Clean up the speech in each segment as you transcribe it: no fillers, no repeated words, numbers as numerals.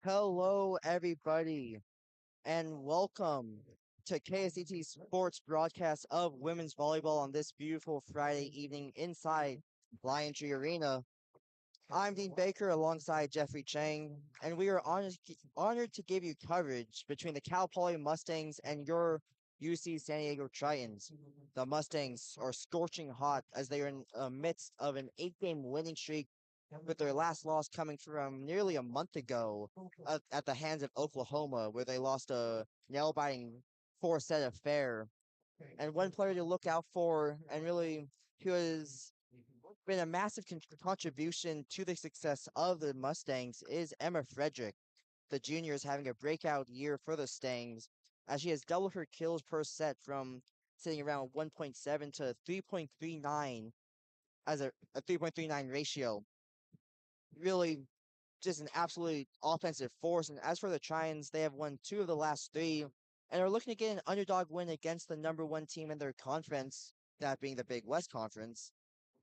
Hello, everybody, and welcome to KSET Sports broadcast of women's volleyball on this beautiful Friday evening inside Lion Tree Arena. I'm Dean Baker alongside Jeffrey Chang, and we are honored to give you coverage between the Cal Poly Mustangs and your UC San Diego Tritons. The Mustangs are scorching hot as they are in the midst of an 8-game winning streak with their last loss coming from nearly a month ago at the hands of Oklahoma, where they lost a nail-biting four-set affair. And one player to look out for, and really who has been a massive contribution to the success of the Mustangs, is Emma Frederick. The junior is having a breakout year for the Stangs, as she has doubled her kills per set from sitting around 1.7 to 3.39 as a 3.39 ratio. Really just an absolutely offensive force. And as for the Giants, they have won two of the last three and are looking to get an underdog win against the number one team in their conference, that being the Big West Conference.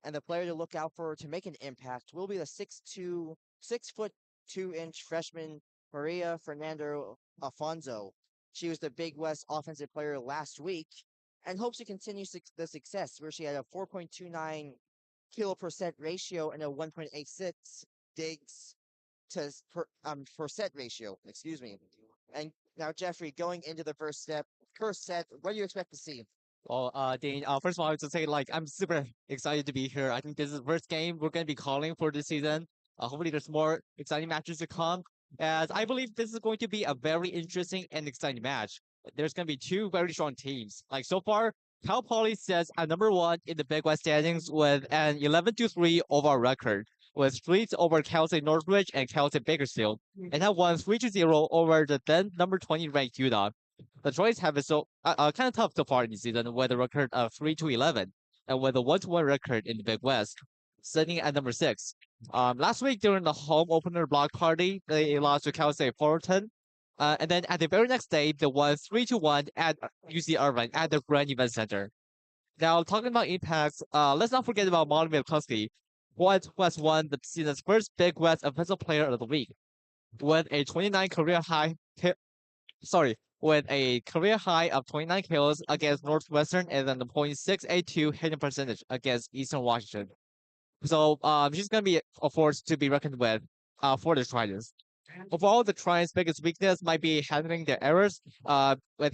And the player to look out for to make an impact will be the 6'2", 6'2" freshman Maria Fernando Afonso. She was the Big West offensive player last week and hopes to continue the success, where she had a 4.29 kill per set ratio and a 1.86 digs per set ratio. Excuse me. And now, Jeffrey, going into the first set, what do you expect to see? Well, Dean, first of all, I would just say, I'm super excited to be here. I think this is the first game we're going to be calling for this season. Hopefully, there's more exciting matches to come, as I believe this is going to be a very interesting and exciting match. There's going to be two very strong teams. Like, so far, Cal Poly sits at number one in the Big West standings with an 11-3 overall record, with streaks over Cal State Northridge and Cal State Bakersfield, and have won 3-0 over the then number 20 ranked Utah. The Troyes have it kind of tough so far in the season with a record of 3-11 and with a 1-1 record in the Big West, sitting at number six. Last week during the home opener block party, they lost to Cal State Fullerton. And then at the very next day, they won 3-1 at UC Irvine at the Grand Event Center. Now, talking about impacts, let's not forget about Molly McCluskey, who has won the season's first Big West Offensive Player of the Week with a 29 career high sorry, with a career high of 29 kills against Northwestern and then the .682 hitting percentage against Eastern Washington. So she's gonna be a force to be reckoned with for the Trojans. Overall, the Trojans' biggest weakness might be handling their errors, with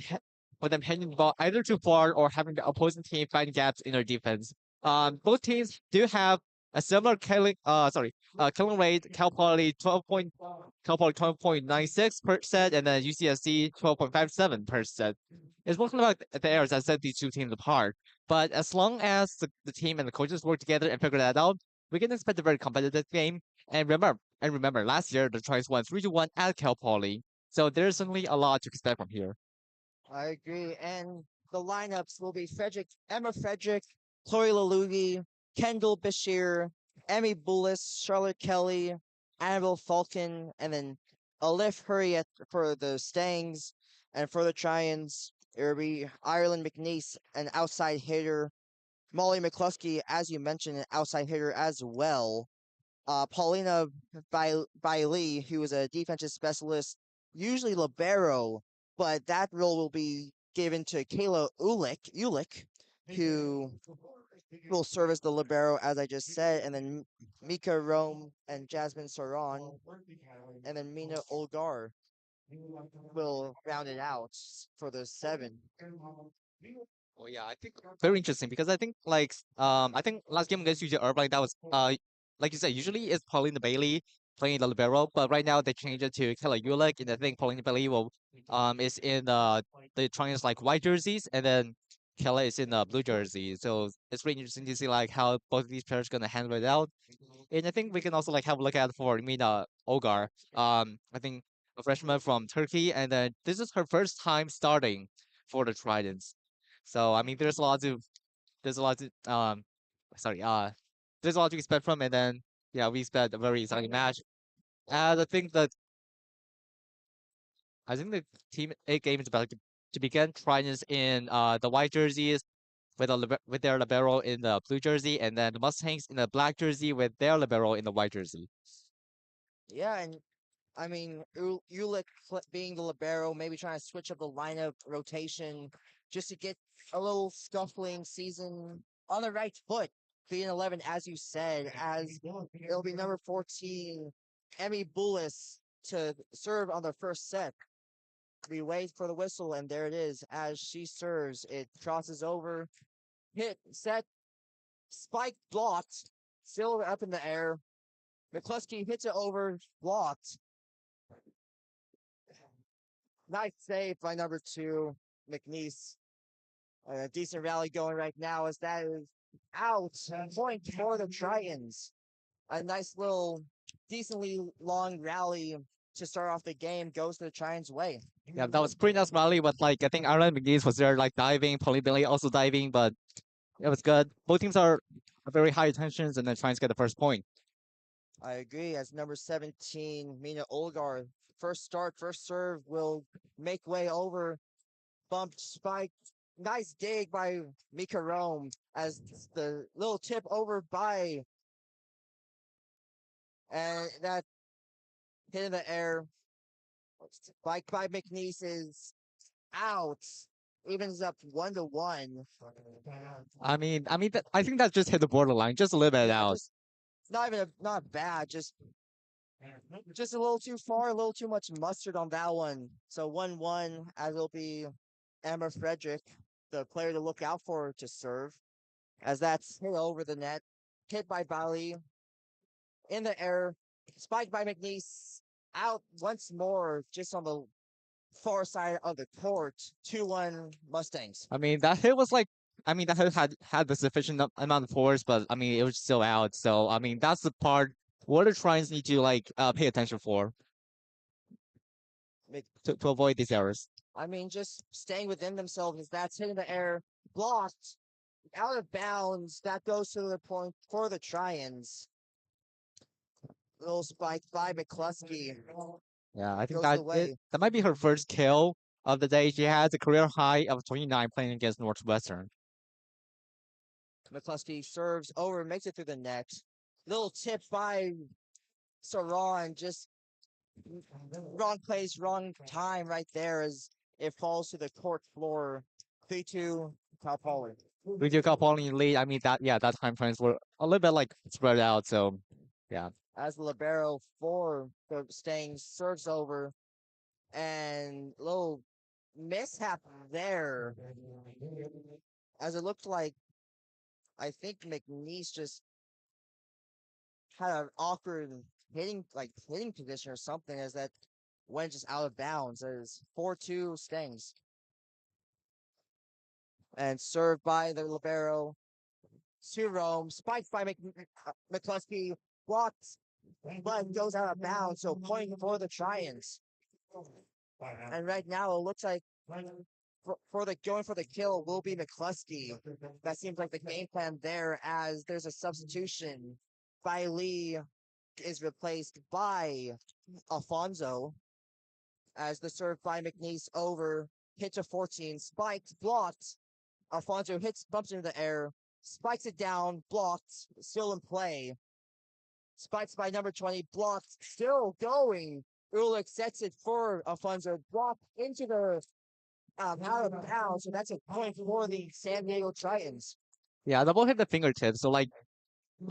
them hitting the ball either too far or having the opposing team find gaps in their defense. Both teams do have a similar killing rate. Cal Poly 12.96% and then UCSC 12.57%. It's mostly about the errors that set these two teams apart. But as long as the team and the coaches work together and figure that out, we can expect a very competitive game. And remember, last year the Trojans won 3-1 at Cal Poly. So there's certainly a lot to expect from here. I agree. And the lineups will be Emma Frederick, Chloe Lalugi, Kendall Bashir, Emmy Bullis, Charlotte Kelly, Annabelle Falcon, and then Alif Hurriet for the Stangs. And for the Giants, it will be Ireland McNeese, an outside hitter. Molly McCluskey, as you mentioned, an outside hitter as well. Paulina Bailey, who is a defensive specialist, usually libero, but that role will be given to Kayla Ulick, who will serve as the libero, as I just said, and then Mika Rome and Jasmine Saran, and then Mina Olgar will round it out for the seven. Oh yeah, I think very interesting because I think last game against UJ Irvine that was like you said, usually it's Paulina Bailey playing the libero, but right now they changed it to Kayla Ulick, and I think Paulina Bailey will is in the Trojans like white jerseys, and then Kayla is in the blue jersey. So it's really interesting to see like how both of these players gonna handle it out. And I think we can also like have a look at for Mina Ogar. I think a freshman from Turkey, and then this is her first time starting for the Tridents. So I mean, there's a lot to sorry there's a lot to expect from, and then yeah, we expect a very exciting match. And I think the team eight game is about to begin. Tridents in the white jerseys with their libero in the blue jersey, and then the Mustangs in the black jersey with their libero in the white jersey. Yeah, and I mean, Ulick being the libero, maybe trying to switch up the lineup rotation just to get a little scuffling season on the right foot. Being 11, as you said, as it'll be number 14, Emmy Bullis to serve on the first set. We wait for the whistle, and there it is. As she serves, it crosses over, hit, set, spike, blocked, still up in the air. McCluskey hits it over, blocked. Nice save by number 2, McNeese. A decent rally going right now as that is out. Point for the Tritons. A nice little, decently long rally to start off the game goes to the Tritons' way. Yeah, that was pretty nice rally, but like I think Aaron McGee's was there like diving, Pauline Bailey also diving, but it was good. Both teams are very high tensions and then trying to get the first point. I agree. As number 17, Mina Olgar, first start, first serve will make way over, bumped spike. Nice dig by Mika Rome as the little tip over by, and that hit in the air. Spike by McNeese is out. Evens up 1-1. I think that just hit the borderline, just a little bit Yeah, out. just not even not bad. Just a little too far, a little too much mustard on that one. So 1-1, as it'll be Emma Frederick, the player to look out for to serve, as that's hit over the net, hit by Bali in the air, spiked by McNeese, out once more, just on the far side of the court. 2-1 Mustangs. That hit was like, that hit had the sufficient amount of force, but it was still out. So that's the part what the Trines need to like pay attention for to avoid these errors. Just staying within themselves as that's hit in the air, blocked, out of bounds. That goes to the point for the Trions. Little spike by McCluskey Yeah, I think goes the way. that might be her first kill of the day. She has a career high of 29 playing against Northwestern. McCluskey serves over, makes it through the net. Little tip by Saran, just wrong place, wrong time right there as it falls to the court floor. 3-2, Cal Poly. With your cup only lead, that time frames were a little bit like spread out. So yeah, As the libero for the Stangs serves over, and little mishap there, as it looked like I think McNeese just had an awkward hitting position or something, as that went just out of bounds. As 4-2 Stangs, and served by the libero to Rome, spiked by McCluskey, blocked, but goes out of bounds. So point for the Trions. And right now it looks like for the going for the kill will be McCluskey. That seems like the game plan there, as there's a substitution. By Lee is replaced by Alfonso, as the serve by McNeese over, hit to 14, spiked, blocked. Alfonso hits, bumps into the air, spikes it down, blocked, still in play. Spikes by number 20, blocked, still going. Ulick sets it for Alfonso, blocked into the out of bounds, so that's a point for the San Diego Tritons. yeah, the ball hit the fingertips. So like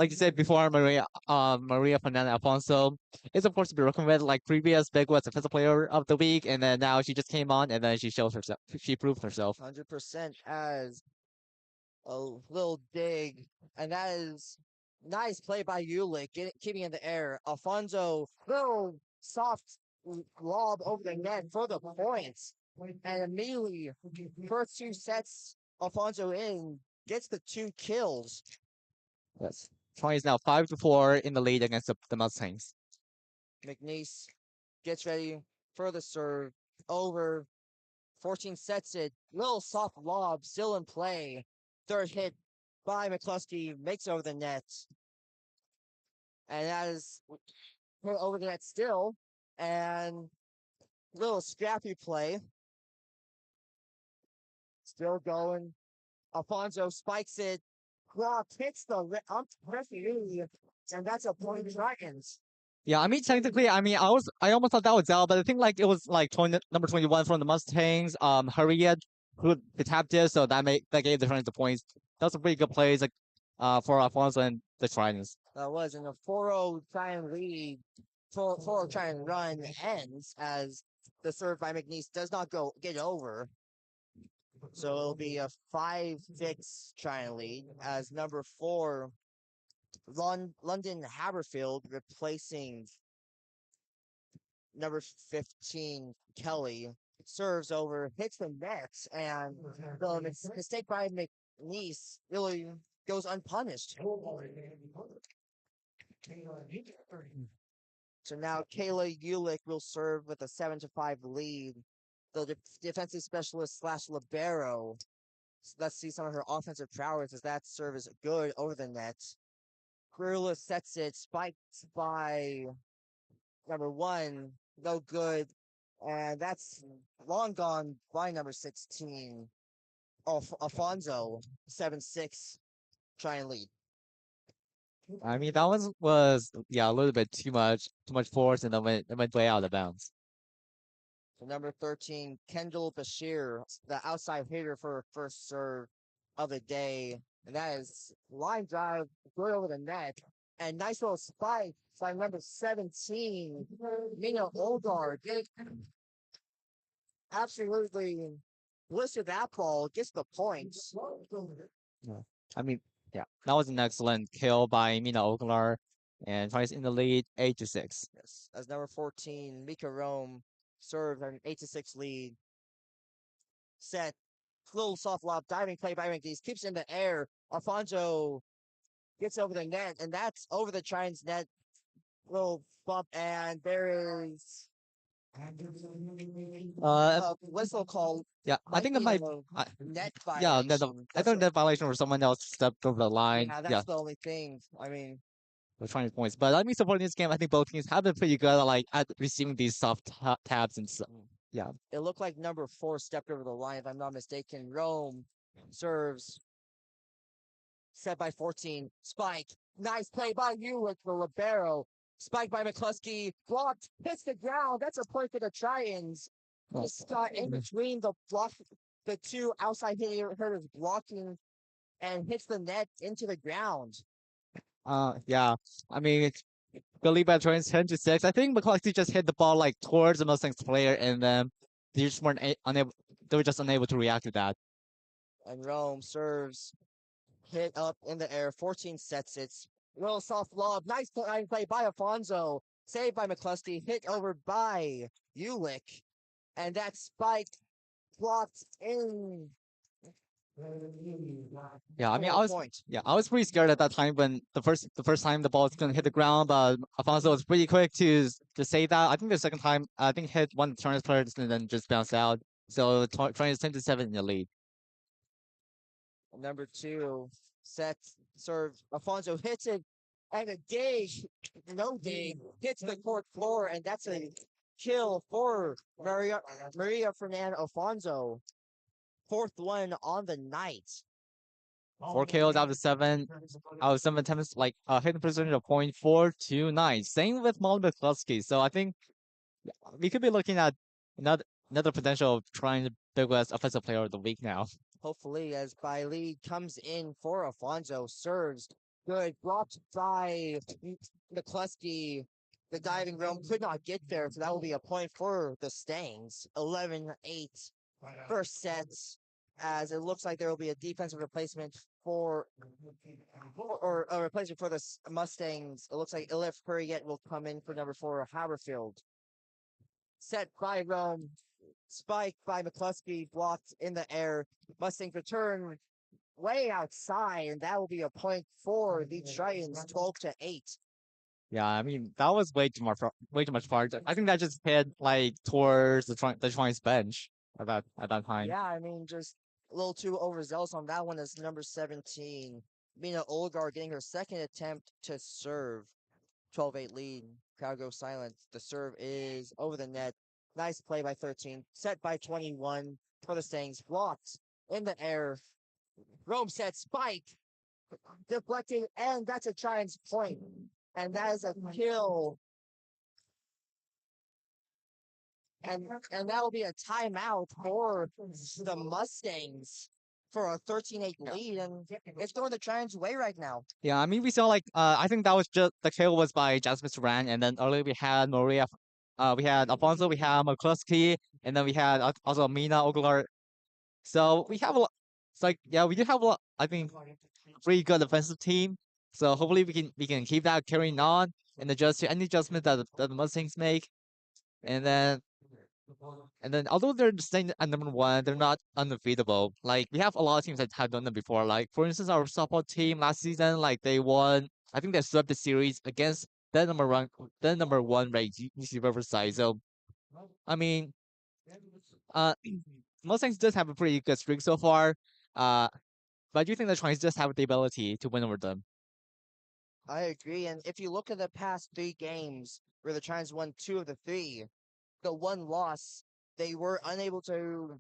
you said before, Maria Fernanda Alfonso is of course to be reckoned with. Like previous Big was defensive player of the week, and then now she just came on and then she shows herself. She proved herself. 100% as a little dig, and that is nice play by Ulick, keeping in the air. Alfonso, little soft lob over the net for the points, and immediately first 2 sets, Alfonso in gets the 2 kills. Yes, Troy is now 5-4 in the lead against the Mustangs. McNeese gets ready for the serve over. 14 sets it. Little soft lob still in play. Third hit by McCluskey makes over the net. And that is put over the net still. And little scrappy play. Still going. Alfonso spikes it. Block hits the referee. And that's a point Dragons. Yeah, I mean technically, I almost thought that was out, but I think like it was like 20, number 21 from the Mustangs, Harriet, who tapped it, so that gave the Tridents the points. That was a pretty good plays like for Alfonso and the Tridents. That was in a 4-0 try and lead, 4-0 try and run ends as the serve by McNeese does not go get over. So it'll be a 5-6 try and lead as number 4, London Haberfield replacing number 15, Kelly, serves over, hits the net, and the mistake by McNeese really goes unpunished. So now Kayla Ulick will serve with a 7-5 lead. The defensive specialist slash libero. Let's see some of her offensive prowess as that serve is good over the net. Gurula sets it, spiked by number 1, no good. And that's long gone by number 16. Alfonso, 7-6, try and lead. I mean that one was yeah a little bit too much force, and then went way out of bounds. So number 13, Kendall Bashir, the outside hitter for first serve of the day. And that is line drive, good over the net. And nice little spike by number 17, Mina Olgar. Absolutely blistered that ball, gets the points. Yeah. I mean, yeah, that was an excellent kill by Mina Oglar, and tries in the lead 8-6. Yes, as number 14, Mika Rome serves an 8-6 lead. Set, little soft lob, diving play by McNeese, keeps in the air. Alfonso gets over the net, and that's over the Giants net. Little bump, and there is whistle call. Yeah, I think it might. Net Yeah, violation. I thought that violation was someone else stepped over the line. Yeah, Yeah, that's the only thing. I mean, we're trying points, but let me support this game. I think both teams have been pretty good at receiving these soft tabs and stuff. Yeah, it looked like number 4 stepped over the line, if I'm not mistaken. Rome serves, set by 14. Spike. Nice play by you with the libero. Spike by McCluskey. Blocked. Hits the ground. That's a point for the Tritons. Just got in between the two outside hitters blocking and hits the net into the ground. yeah. I mean, believe by turns 10-6. I think McCluskey just hit the ball like towards the Mustangs player, and then they just weren't unable. They were just unable to react to that. And Rome serves, hit up in the air. 14 sets it. Little soft lob. Nice play by Alfonso. Saved by McCluskey. Hit over by Ulick. And that spike blocked in. Yeah, I mean, Point. I was pretty scared at that time when the first time the ball was gonna hit the ground, but Alfonso was pretty quick to say that. I think the second time, I think hit one of the Toronto players and then just bounced out. So trying to 10-7 in the lead. Number 2, set, serve. Alfonso hits it, and a dig, no dig, hits the court floor, and that's a kill for Maria Fernanda Alfonso. 4th one on the night. 4 kills out of 7 attempts, like hitting percentage of 0.429. Same with Molly McCluskey. So I think we could be looking at another potential of trying the Big West Offensive Player of the Week now. Hopefully, as Bailey comes in for Alfonso, serves good, blocked by McCluskey. The diving room could not get there, so that will be a point for the Stangs. 11-8 first sets, as it looks like there will be a defensive replacement or a replacement for the Mustangs. It looks like Elif Hurriet will come in for number 4, Haberfield. Set by Rome, spike by McCluskey, blocked in the air. Mustangs return way outside, and that will be a point for the Tritons, 12-8. Yeah, I mean that was way too much far. I think that just hit like towards the Triton's bench at that time. Yeah, I mean, just a little too overzealous on that one as number 17, Mina Olgar getting her second attempt to serve. 12-8 lead. Crowd goes silent. The serve is over the net. Nice play by 13. Set by 21 for the Stangs. Blocked in the air. Rome set spike. Deflecting, and that's a Giants point. And that is a kill and that will be a timeout for the Mustangs for a 13-8 lead, and it's going the Giants' way right now. Yeah, I mean, we saw like I think that was just the kill was by Jasmine Saran, and then earlier we had Maria, we had Alfonso, we had McCluskey, and then we had also Mina Oglar. So we have a lot. It's like yeah, we do have a lot. I think pretty good defensive team. So hopefully we can keep that carrying on and adjust to any adjustment that the Mustangs make. And then although they're staying at number one, they're not undefeatable. Like we have a lot of teams that have done that before. Like for instance, our softball team last season, like they won. I think they swept the series against the number one ranked UC Riverside. So I mean, uh, Mustangs does have a pretty good streak so far. Uh, but I do think the Trojans just have the ability to win over them. I agree, and if you look at the past 3 games where the Giants won 2 of the 3, the one loss, they were unable to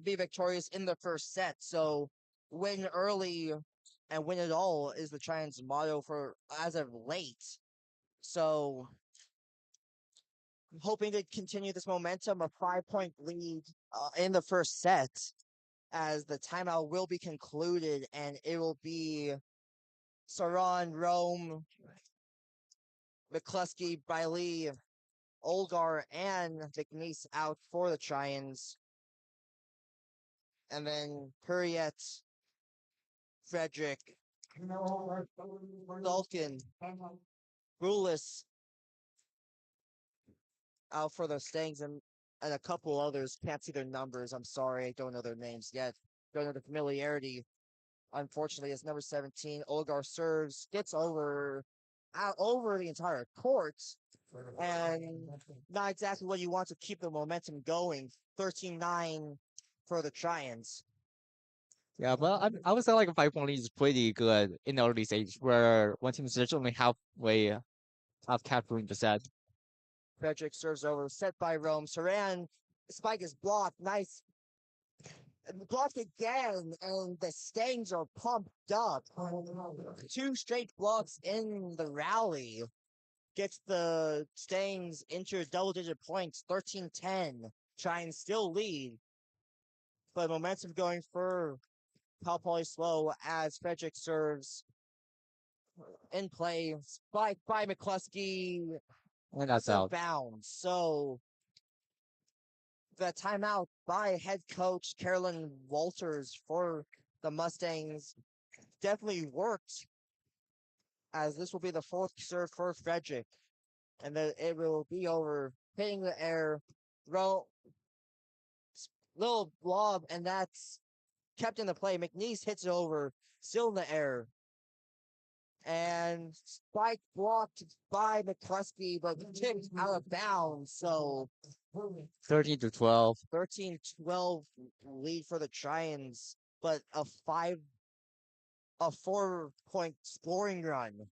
be victorious in the first set. So win early and win it all is the Giants' motto for as of late. So hoping to continue this momentum, a 5-point lead in the first set, as the timeout will be concluded, and it will be Saran, Rome, McCluskey, Bailey, Olgar, and McNeese out for the Giants. And then Puriet, Frederick, Dalkin, Brulis out for the Stangs, and a couple others. Can't see their numbers. I'm sorry. I don't know their names yet. Don't know the familiarity. Unfortunately, it's number 17. Olgar serves, gets out over the entire court, and not exactly what you want to keep the momentum going. 13-9 for the Giants. Yeah, well, I would say like a 5 point lead is pretty good in the early stage where one team is just only halfway half capturing the set. Frederick serves over, set by Rome. Saran, spike is blocked. Nice. Blocked again, and the Stangs are pumped up. 2 straight blocks in the rally gets the Stangs into double-digit points, 13-10. Try and still lead, but momentum going for Cal Poly Slow as Frederick serves in play. Spike by McCluskey, And that's out of out. bounds. So the timeout by head coach Carolyn Walters for the Mustangs definitely worked, as this will be the 4th serve for Frederick, and then it will be over, hitting the air, throw, little blob, and that's kept in the play. McNeese hits it over, still in the air, and spike blocked by McCluskey, but tipped out of bounds. So 13-12. 13-12 lead for the Giants, but a 4-point scoring run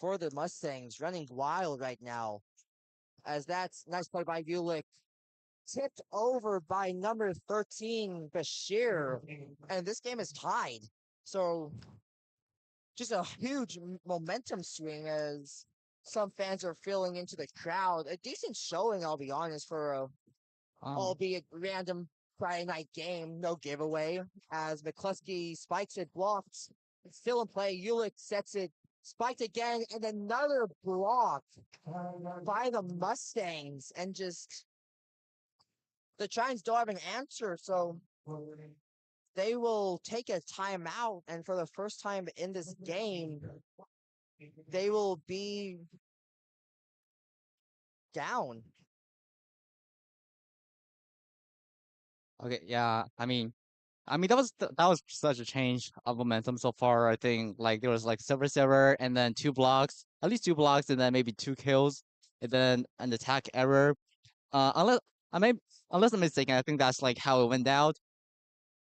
for the Mustangs, running wild right now. As that's nice play by Ulick, tipped over by number 13 Bashir, and this game is tied. So just a huge momentum swing, as some fans are filling into the crowd. A decent showing, I'll be honest, for a albeit random Friday night game, no giveaway, as McCluskey spikes it, blocks. It's still in play. Ulick sets it, spiked again, and another block by the Mustangs. And just the Giants don't have an answer, so they will take a timeout. And for the first time in this game, they will be down. Okay, yeah. I mean that was such a change of momentum so far. I think like there was like server and then 2 blocks, at least 2 blocks, and then maybe 2 kills, and then an attack error. Unless I may unless I'm mistaken, I think that's like how it went out.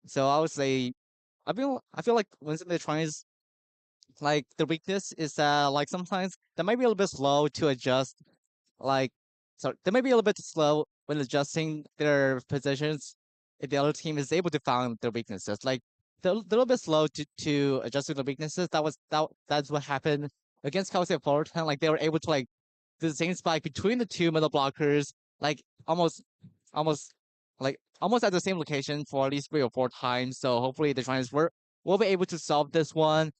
So I would say I feel like when they're trying like the weakness is that like sometimes they might be a little bit slow to adjust. Like so they might be a little bit slow when adjusting their positions if the other team is able to find their weaknesses. Like they're a little bit slow to adjust to the weaknesses. That's what happened against Cal State Fullerton. Like they were able to like do the same spike between the two middle blockers, like almost almost almost at the same location for at least 3 or 4 times. So hopefully the Giants will be able to solve this one.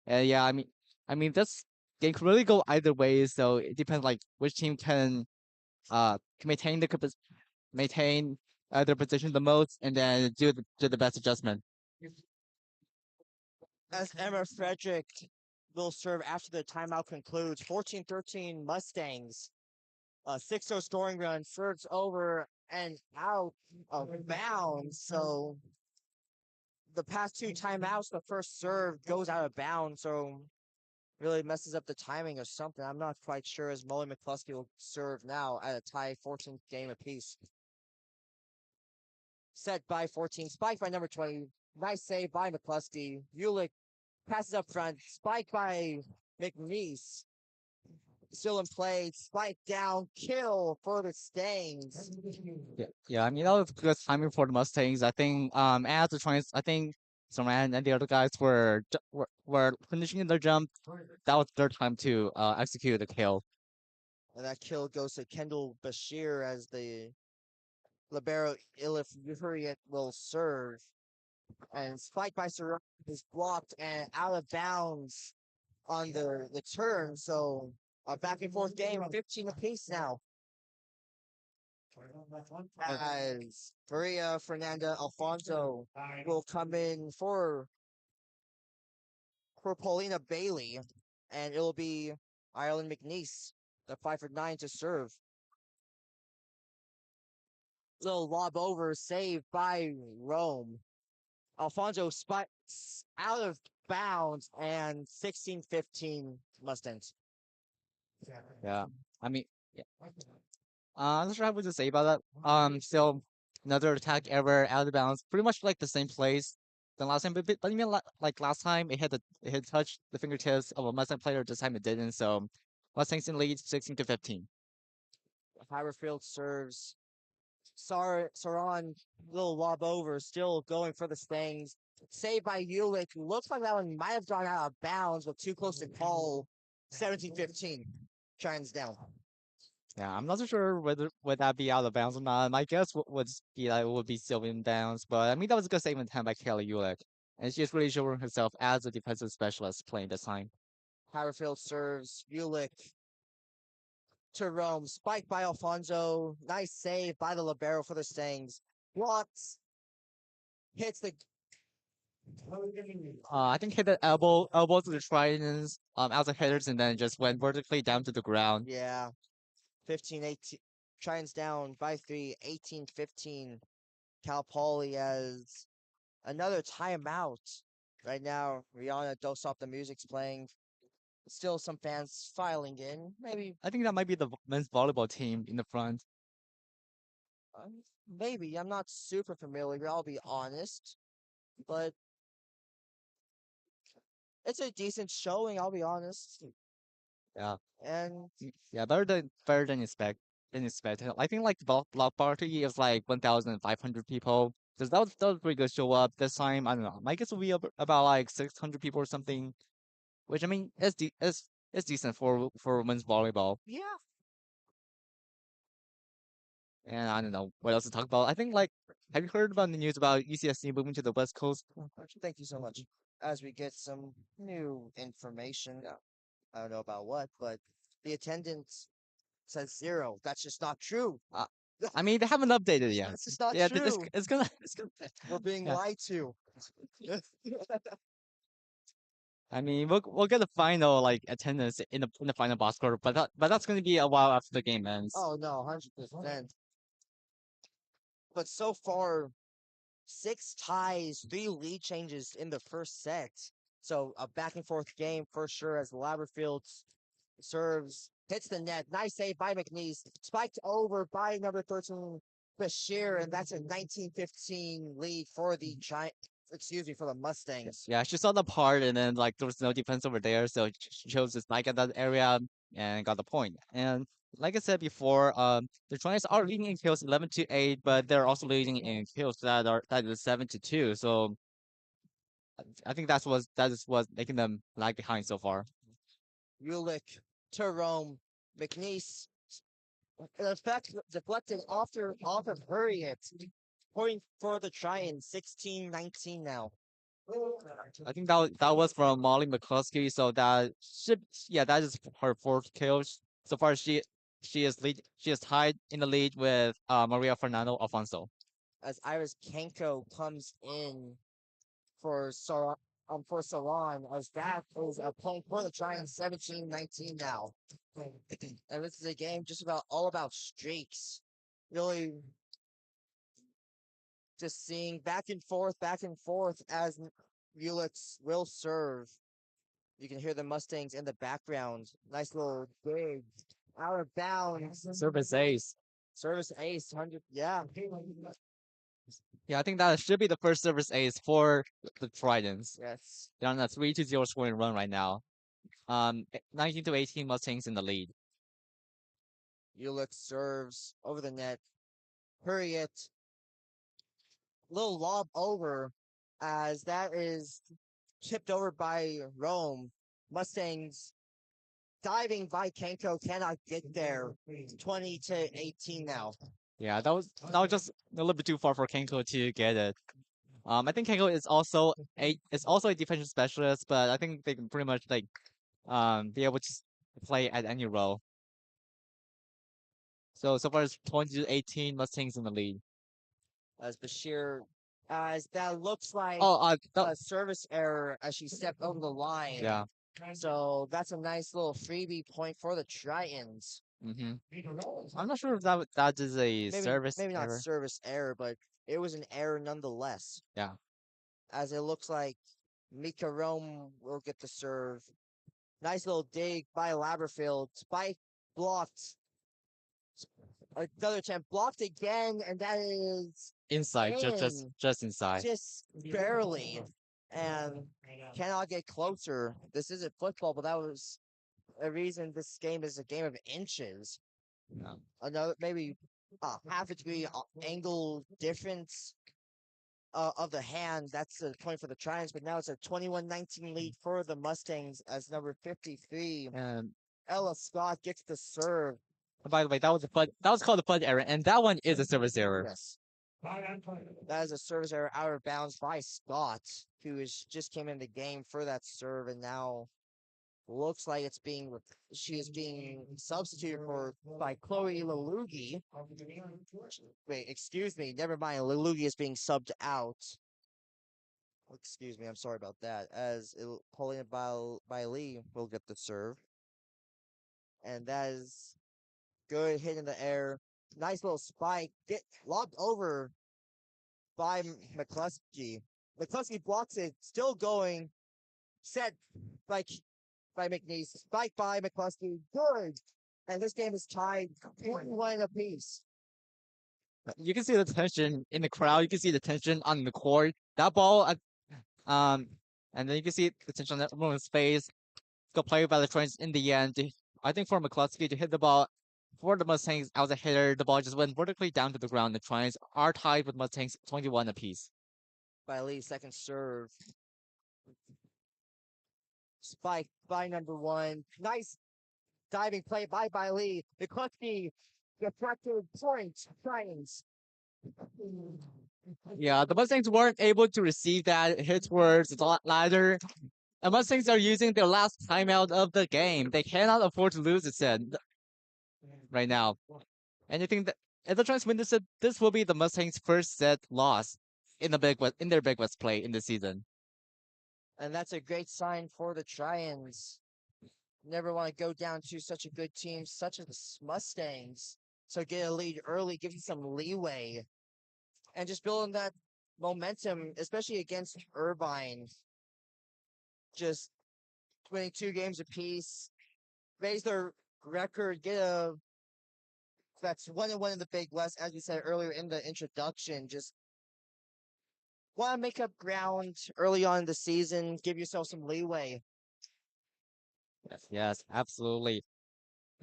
And yeah, I mean this game could really go either way. So it depends like which team can maintain maintain their position the most and then do the best adjustment. As Emma Frederick will serve after the timeout concludes. 14-13 Mustangs. 6-0 scoring run, serves over and out of bounds. So the past two timeouts, the first serve goes out of bounds. So really messes up the timing or something. I'm not quite sure as Molly McCluskey will serve now at a tie 14th game apiece. Set by 14, spiked by number 20. Nice save by McCluskey. Ulick passes up front, spiked by McNeese. Still in play, spike down, kill for the Stangs. Yeah. I mean that was good timing for the Mustangs. I think as the Giants, I think Saran and the other guys were finishing their jump. That was their time to execute the kill. And that kill goes to Kendall Bashir as the libero Ilif Hurriet will serve. And spiked by Saran is blocked and out of bounds on the turn. So a back and forth game, 15 apiece now. As Maria Fernanda Alfonso will come in for Paulina Bailey, and it'll be Ireland McNeese, the 5 for 9 to serve. Little lob over, saved by Rome. Alfonso spikes out of bounds, and 16-15 Mustangs. Yeah. I mean, yeah. I'm not sure what to say about that. Still another attack error out of bounds, pretty much like the same place than last time. But you mean like last time it had touched the fingertips of a Mustang player. This time it didn't. So Mustangs in lead 16-15. Haverfield serves. Saran, little lob over, still going for the Stangs. Saved by Ulick. Looks like that one might have gone out of bounds, but too close to call. 17-15. Giants down. Yeah, I'm not so sure whether would that be out of bounds or not. My guess would be that it would be still in bounds, but I mean that was a good statement time by Kelly Ulek, and she's really showing herself as a defensive specialist playing this time. Haverfield serves. Ulick to Rome. Spiked by Alfonso. Nice save by the libero for the Stangs. Blocks. Hits the. I think hit the elbow to the tridents, out the headers, and then just went vertically down to the ground. Yeah. 15-18. Giants down by 3. 18-15. Cal Poly as another timeout. Right now, Rihanna, Don't Stop the Music's playing. Still some fans filing in. Maybe, I think that might be the men's volleyball team in the front. uh, maybe. I'm not super familiar, I'll be honest. But it's a decent showing, I'll be honest. Yeah, And yeah, better than expected. I think like the block party is like 1,500 people. Because that was pretty good show up this time. I don't know. My guess will be about like 600 people or something. Which I mean, it's decent for women's volleyball. yeah, And I don't know what else to talk about. I think like, have you heard about the news about UCSC moving to the West Coast? thank you so much. As we get some new information, I don't know about what, but the attendance says 0. That's just not true. Uh, I mean, they haven't updated yet. That's just not Yeah, true. it's gonna. We're being Yeah, lied to. I mean, we'll get the final like attendance in the final box score, but that's gonna be a while after the game ends. Oh no, 100%. But so far, 6 ties, 3 lead changes in the first set. So a back and forth game for sure as Laberfield serves, hits the net. Nice save by McNeese. Spiked over by number 13, Bashir, and that's a 19-15 lead for the Giant. Excuse me, for the Mustangs. Yeah, she saw the part, and then like there was no defense over there, so she chose to spike at that area and got the point. And like I said before, the Giants are leading in kills 11-8, but they're also leading in kills that is 7-2. So I think that is what's making them lag behind so far. Ulick to Rome. McNeese In effect, deflecting off of Hurriet. Point for the Giants, 16-19 now. I think that was from Molly McCluskey, so that should yeah, that is her fourth kill. So far she is tied in the lead with Maria Fernando Alfonso. As Iris Kenko comes in for for Salon, as that is a point for the Giants, 17-19 now. And this is a game just about all about streaks. Really just seeing back and forth as Ulix will serve. You can hear the Mustangs in the background. Nice little dig out of bounds. Service ace. Service ace, 100. Yeah. Yeah, I think that should be the first service ace for the Tridents. Yes. They're on a 3-0 scoring run right now. 19-18 Mustangs in the lead. Ulix serves over the net. Hurry it. Little lob over as that is chipped over by Rome. Mustangs diving by Kenko cannot get there. 20-18 now. Yeah, that was just a little bit too far for Kenko to get it. I think Kenko is also a defensive specialist, but I think they can pretty much like be able to play at any role. So far it's 20-18 Mustangs in the lead. As Bashir, as that looks like Oh, a service error as she stepped over the line. yeah. So that's a nice little freebie point for the Tritons. Mm-hmm. I'm not sure if that is a service Maybe not error. service error, but it was an error nonetheless. Yeah. As it looks like Mika Rome will get the serve. Nice little dig by Laberfield. Spike blocked. Another attempt blocked again, and that is Inside, in, just inside. just barely, and cannot get closer. This isn't football, but that was a reason this game is a game of inches. Yeah. Another maybe half a degree angle difference of the hand. That's a point for the Giants, but now it's a 21-19 lead for the Mustangs as number 53 And Ella Scott gets the serve. by the way, that was called a fudge error, and that one is a service error. Yes. That is a service error out of bounds by Scott, who just came in the game for that serve, and now looks like she is being substituted for by Chloe Lalugi. Wait, excuse me, never mind. Lalugi is being subbed out. Excuse me, I'm sorry about that. As Pauline by Lee will get the serve, and that is good hit in the air. Nice little spike. Get lobbed over by McCluskey. McCluskey blocks it. Still going. Set by McNeese. Spike by McCluskey. Good. And this game is tied 1-1 apiece. You can see the tension in the crowd. You can see the tension on the court. That ball, and then you can see the tension on everyone's face. Got played by the Trojans in the end. I think for McCluskey to hit the ball for the Mustangs as a hitter, the ball just went vertically down to the ground. The Trojans are tied with Mustangs 21 apiece. By Lee, second serve. Spike by number one. Nice diving play by Lee. McCluskey deflected point. Giants. Yeah, the Mustangs weren't able to receive that hit towards the ladder. The Mustangs are using their last timeout of the game. They cannot afford to lose a set right now. And I think that if the Trojans win this set, this will be the Mustangs' first set loss in their Big West play in the season. And that's a great sign for the Giants. Never want to go down to such a good team, such as the Mustangs. So get a lead early, give you some leeway. And just building that momentum, especially against Irvine. Just winning 2 games apiece. Raise their record, that's 1-1 in the Big West, as we said earlier in the introduction. Just want to make up ground early on in the season, give yourself some leeway. Yes, absolutely.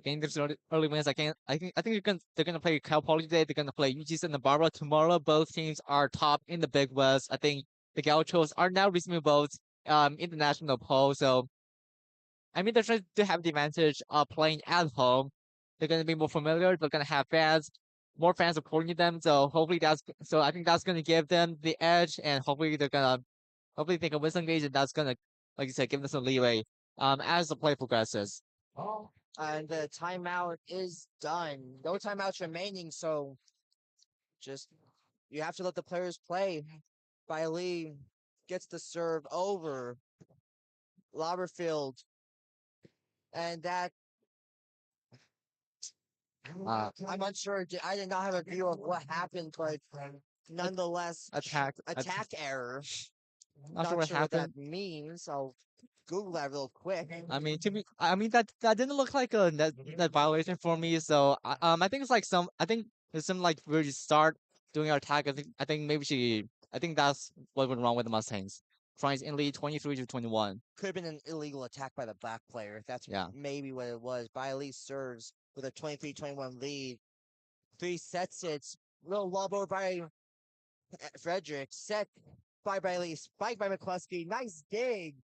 Again, there's early wins. They're gonna play Cal Poly today. They're gonna play UG Santa Barbara tomorrow. Both teams are top in the Big West. I think the Gauchos are now receiving votes in the national poll. So I mean, they're trying to have the advantage of playing at home. They're gonna be more familiar. They're gonna have fans, more fans supporting them. So hopefully so I think that's gonna give them the edge, and hopefully they can win some games, and that's gonna, like you said, give them some leeway. As the play progresses. And the timeout is done. No timeouts remaining, so just you have to let the players play. Bailey gets the serve over Lobberfield, and that I'm unsure. I did not have a view of what happened, but nonetheless, attack error. Not sure Not what sure what that happened. means. I'll Google that real quick. I mean that didn't look like a net violation for me. So I think it's like I think there's some like where you start doing our attack. I think that's what went wrong with the Mustangs. Tries in lead 23-21. Could have been an illegal attack by the black player. That's Yeah, maybe what it was. Bailey serves with a 23-21 lead. Three sets it. Little lob over by Frederick. Set by Bailey. Spike by McCluskey. Nice dig.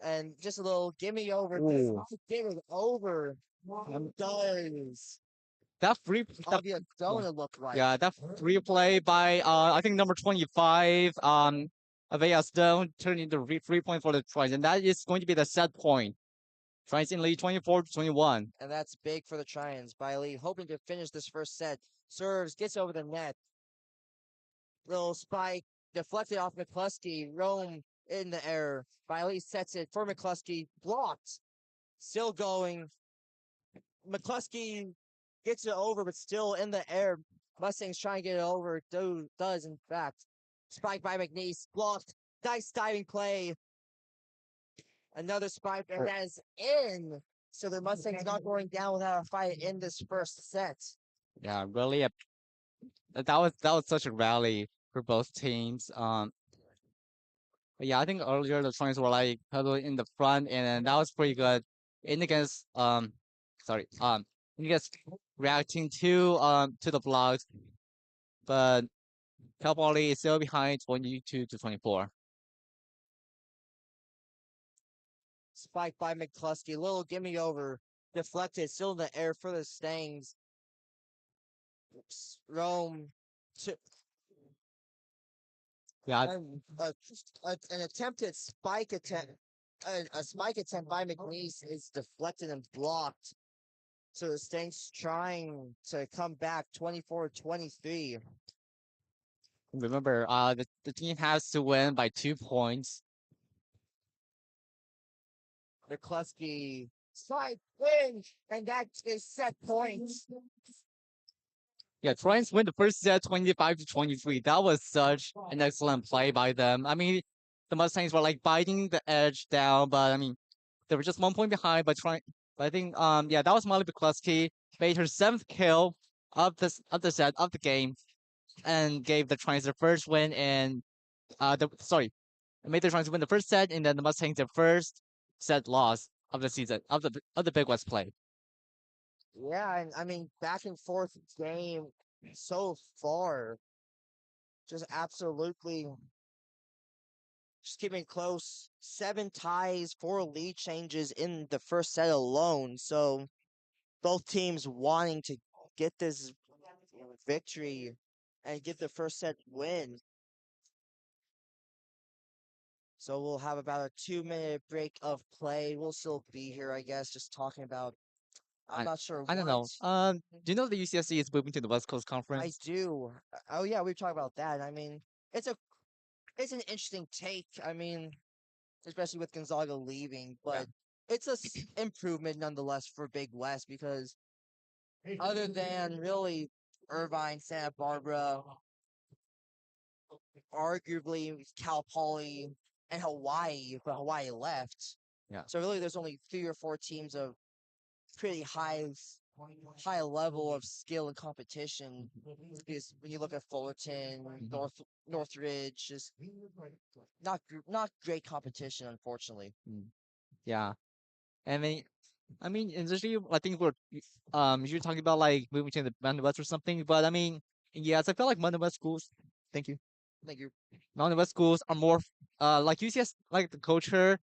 And just a little gimme over. ooh, Dig it over. um, Does. that free I'll that be a donut look like. yeah, that free play by I think number 25 Avea Stone turned into free point for the tries, and that is going to be the set point. Tries in lead 24-21. And that's big for the Trions. Bailey hoping to finish this first set. Serves, gets over the net. Little spike deflected off McCluskey. Rome in the air. Bailey sets it for McCluskey. Blocked. Still going. McCluskey gets it over, but still in the air. Mustangs trying to get it over. Does in fact. Spike by McNeese. Blocked. Nice diving play. Another spike, and that is in. So the Mustangs not going down without a fight in this first set. Yeah, really that was such a rally for both teams. But yeah, I think earlier the Twins were like totally in the front, and then that was pretty good. In against sorry in against reacting to the blocks, but Cal Poly is still behind 22-24. Spike by McCluskey. Little gimme over. Deflected. Still in the air for the Stangs. Rome to Yeah, an attempted spike attempt. A spike attempt by McNeese is deflected and blocked. So the Stanks trying to come back 24-23. remember the team has to win by 2 points. McCluskey side win, and that is set points. Yeah, Twins win the first set 25-23. That was such an excellent play by them. I mean, the Mustangs were like biting the edge down, but I mean, they were just 1 point behind. But I think yeah, that was Molly Bukowski made her seventh kill of the set of the game, and gave the Twins their first win and the sorry, made the Twins win the first set, and then the Mustangs their first set loss of the season of the Big West play. Yeah, and I mean back and forth game so far. Just absolutely just keeping close. 7 ties, 4 lead changes in the first set alone. So both teams wanting to get this victory and get the first set win. So we'll have about a 2 minute break of play. We'll still be here, I guess, just talking about. I'm I not sure I don't what. know. Do you know the UCSC is moving to the West Coast I Conference? do. Oh yeah, we've talked about that. I mean, it's a it's an interesting take. I mean, especially with Gonzaga leaving, Yeah. but it's a improvement nonetheless for Big West because other than really Irvine, Santa Barbara, arguably Cal Poly and Hawaii, but Hawaii left. Yeah. So really, there's only 3 or 4 teams of pretty high level of skill and competition. Because when you look at Fullerton, Northridge, just not great competition, unfortunately. Mm. Yeah. I mean, initially, I think you're talking about like moving to the Mountain West or something, but I mean, yes, I feel like Mountain West schools. Thank you. Like you're Mountain West schools are more like UCS, like the culture.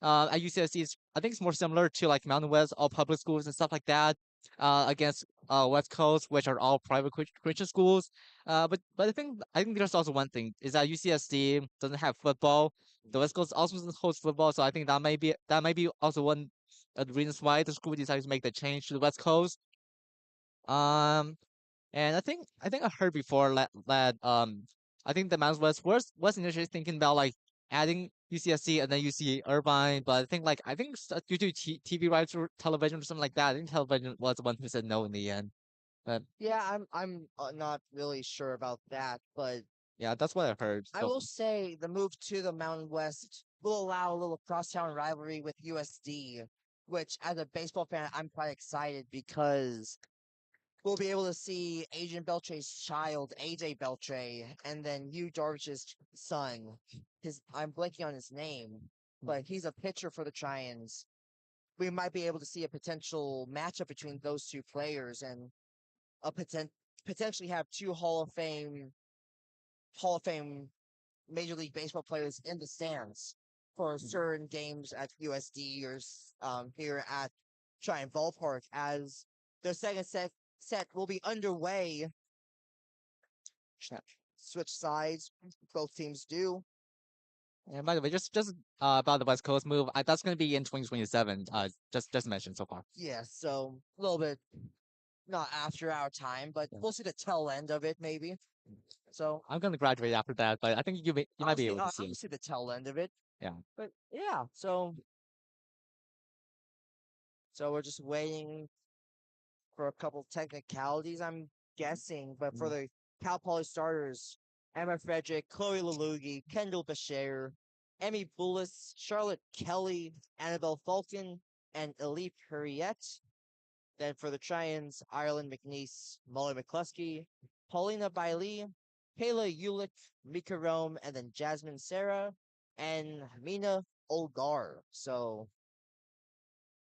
at UCSC, I think it's more similar to like Mountain West, all public schools and stuff like that. Against West Coast, which are all private Christian schools. But I think there's also one thing is that UCSC doesn't have football. The West Coast also doesn't host football, so I think that might be also one of the reasons why the school decided to make the change to the West Coast. Um, and I think I heard before that I think the Mountain West was initially thinking about like adding UCSC and then UC Irvine, but I think due to TV rights or television or something like that, I think television was the one who said no in the end. But Yeah, I'm not really sure about that, but yeah, that's what I heard. I So will say the move to the Mountain West will allow a little crosstown rivalry with USD, which as a baseball fan, I'm quite excited because we'll be able to see Adrian Beltre's child, AJ Beltre, and then Yu Darvish's son. I'm blanking on his name, but he's a pitcher for the Giants. We might be able to see a potential matchup between those two players and a potentially have two Hall of Fame Major League Baseball players in the stands for certain games at USD or here at Giant Ballpark as the second set will be underway. Switch sides, both teams do. and by the way, just about the West Coast move, that's gonna be in 2027. Just mentioned so far. Yeah, so a little bit not after our time, but Yeah. we'll see the tail end of it maybe. So I'm gonna graduate after that, but I think you might I'll be see able to see I'll it. see the tail end of it. Yeah. But yeah, so we're just waiting for a couple technicalities, I'm guessing. But for Mhm. the Cal Poly starters, Emma Frederick, Chloe Lalugi, Kendall Bashir, Emmy Bullis, Charlotte Kelly, Annabelle Falcon, and Elif Hurriette. Then for the Trians, Ireland McNeese, Molly McCluskey, Paulina Bailey, Kayla Ulick, Mika Rome, and then Jasmine Sarah and Mina Olgar. So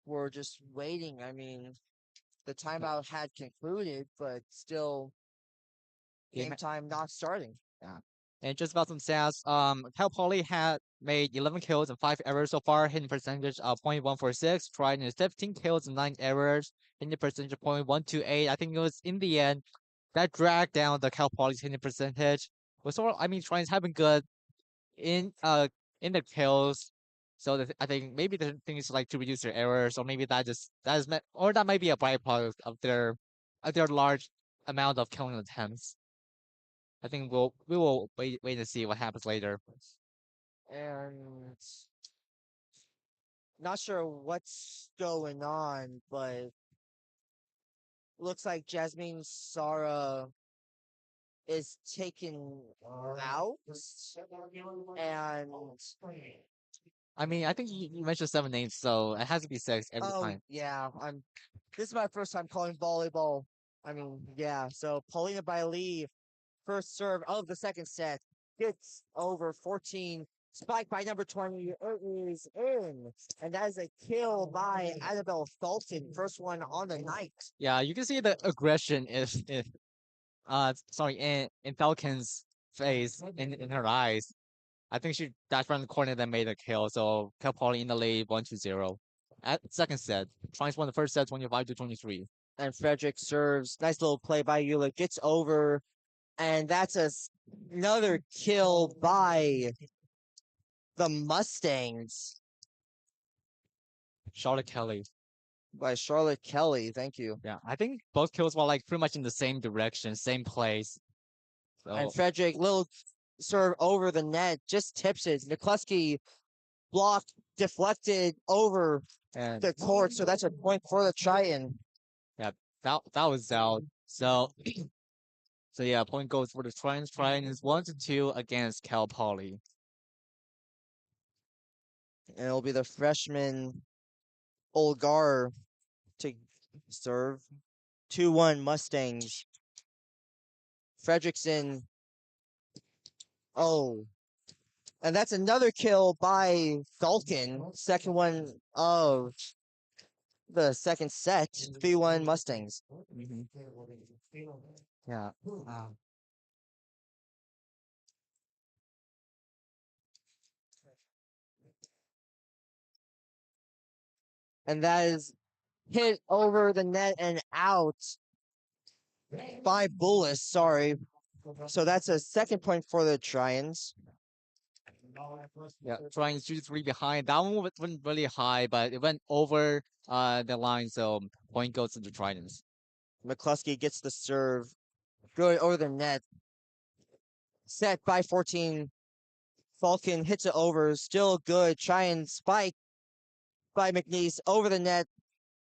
we're just waiting. I mean, the timeout had concluded, but still Game game time not starting. Yeah. And just about some stats, Cal Poly had made 11 kills and 5 errors so far, hitting percentage of .146. Tried is 15 kills and 9 errors, hitting percentage of .128. I think it was in the end that dragged down the Cal Poly's hitting percentage. But so I mean, Triton's have been good in in the kills. So I think maybe the thing is like to reduce their errors, or maybe that is meant, or that might be a byproduct of their large amount of killing attempts. I think we will wait and see what happens later. And not sure what's going on, but looks like Jasmine Sara is taken out. And I mean, I think you mentioned 7 names, so it has to be 6 every oh time. yeah, I'm this is my first time calling volleyball. I mean, yeah, so Paulina Bailey, first serve of the second set, gets over 14. Spike by number 20. It is in. And that is a kill by Annabelle Fulton. First one on the night. Yeah, you can see the aggression if sorry in Falcon's face in her eyes. I think she dashed around the corner and then made a kill. So Cal Poly in the lead 1-0. At second set, Triumph won the first set 25-23. And Frederick serves. Nice little play by Eula. Gets over. And that's another kill by the Mustangs. Charlotte Kelly. By Charlotte Kelly. Thank you. Yeah, I think both kills were like pretty much in the same direction, same place. And So Frederick, little serve over the net, just tips it. McCluskey blocked, deflected over and the court. So that's a point for the Triton. yeah, that was out. So yeah, point goes for the Trions. Trion is 1-2 against Cal Poly. And it'll be the freshman Olgar to serve. 2-1 Mustangs. Fredrickson. Oh. And that's another kill by Falcon. Second one of the second set. 3-1 Mustangs. Mhm. Yeah. and that is hit over the net and out by Bullis. Sorry. So that's a second point for the Trions. Yeah, trying to three behind. That one went really high, but it went over the line, so point goes to the Tridents. McCluskey gets the serve, going over the net. Set by 14. Falcon hits it over. Still good. Try and spike by McNeese over the net.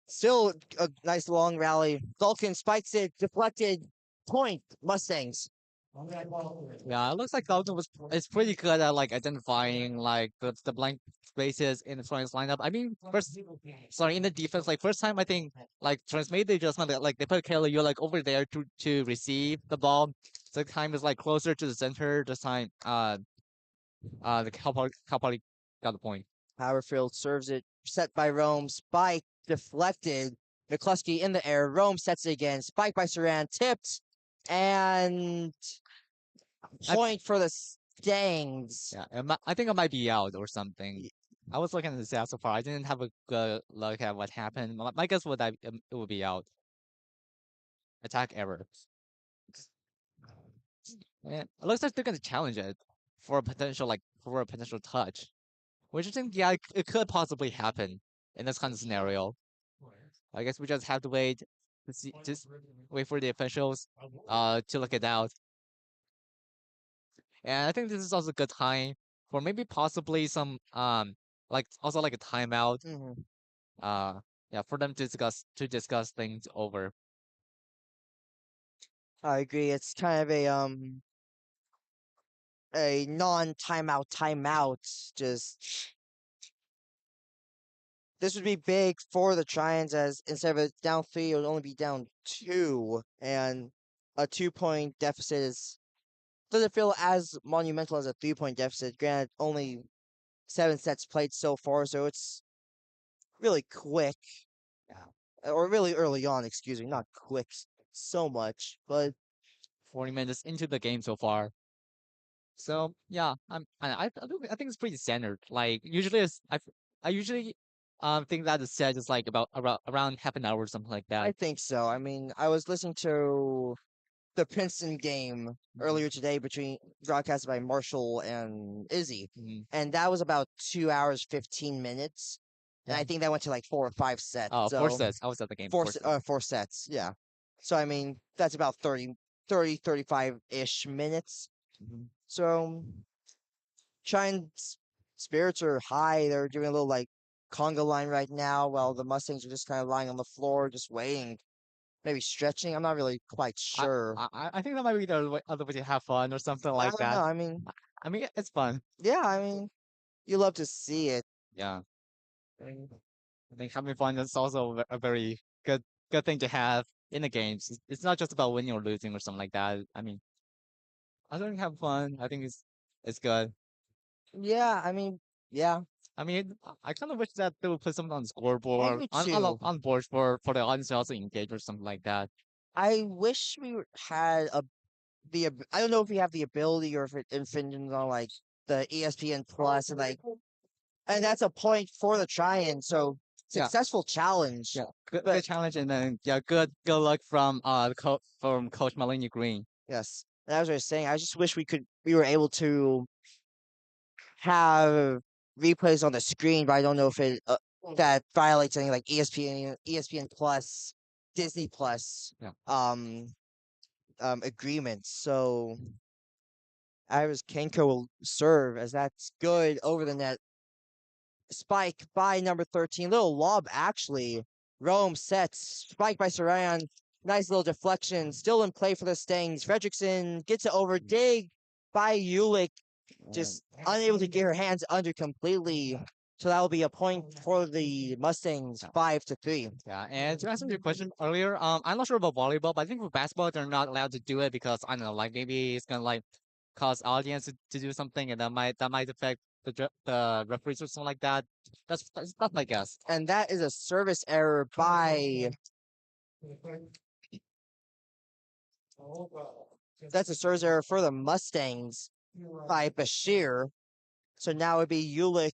Still a nice long rally. Falcon spikes it. Deflected. Point. Mustangs. Yeah, it looks like Falcon was is pretty good at like identifying like the blank spaces in the Tridents lineup. I mean, first, sorry, in the defense, like first time I think like Trans made the adjustment that like they put Kayla you like over there to receive the ball. Second time is like closer to the center. This time, the Cal Poly got the point. Haverfield serves it. Set by Rome. Spike. Deflected. McCluskey in the air. Rome sets it again. Spike by Saran. Tipped. And point for the Stangs. Yeah, I think I might be out or something. I was looking at the stats so far. I didn't have a good look at what happened. My guess would it would be out. Attack error. Yeah, it looks like they're gonna challenge it for a potential touch, which I think yeah it could possibly happen in this kind of scenario. I guess we just have to wait to see just wait for the officials to look it out. And I think this is also a good time for maybe possibly some like also like a timeout. Mm-hmm. Yeah, for them to discuss things over. I agree. It's kind of a non-timeout. Just this would be big for the Trions as instead of a down 3, it would only be down 2, and a 2-point deficit doesn't feel as monumental as a 3-point deficit. Granted, only 7 sets played so far, so it's really quick, or really early on. Excuse me, not quick so much, but 40 minutes into the game so far. So yeah, I think it's pretty standard. Like usually I usually think that the set is like about around half an hour or something like I that. think so. I mean, I was listening to the Princeton game earlier today between broadcasted by Marshall and Izzy, Mhm. and that was about 2 hours 15 minutes, and I think that went to like 4 or 5 sets. Oh, four So sets. I was at the game. Four sets. 4 sets, yeah. So I mean, that's about 35 ish minutes. So Giants spirits are high. They're doing a little like conga line right now, while the Mustangs are just kind of lying on the floor, just waiting, maybe stretching. I'm not really quite I, sure. I think that might be the other way to have fun or something I like don't know. that. I mean, I mean, it's fun. yeah, I mean, you love to see it. Yeah, I think having fun is also a very good thing to have in the games. It's not just about winning or losing or something like that. I mean, I think have fun. I think it's good. Yeah, I mean, yeah, I mean, I kind of wish that they would put something on the I scoreboard do too. on board for the audience to also engage or something like that. I wish had I don't know if we have the ability or if it infringes on like the ESPN Plus and like, and that's a point for the try-in. So Yeah, successful challenge. yeah, good But challenge and then yeah, good luck from from Coach Melanie Green. yes, and as I was saying, I just wish we were able to have replays on the screen, but I don't know if it that violates any like ESPN Plus, Disney Plus Yeah. agreements. So Iris Kenko will serve as that's good over the net. Spike by number 13. Little lob actually. Rome sets. Spike by Saran. Nice little deflection. Still in play for the Stangs. Fredrickson gets it over. Dig by Ulick. Just unable to get her hands under completely. So that will be a point for the Mustangs, 5-3. Yeah, and to answer your question earlier, I'm not sure about volleyball, but I think for basketball they're not allowed to do it because I don't know, like maybe it's gonna like cause audience to do something, and that might affect the referees or something like that. That's my guess. And that is a service error by. That's a service error for the Mustangs by Bashir. So now it'd be Ulick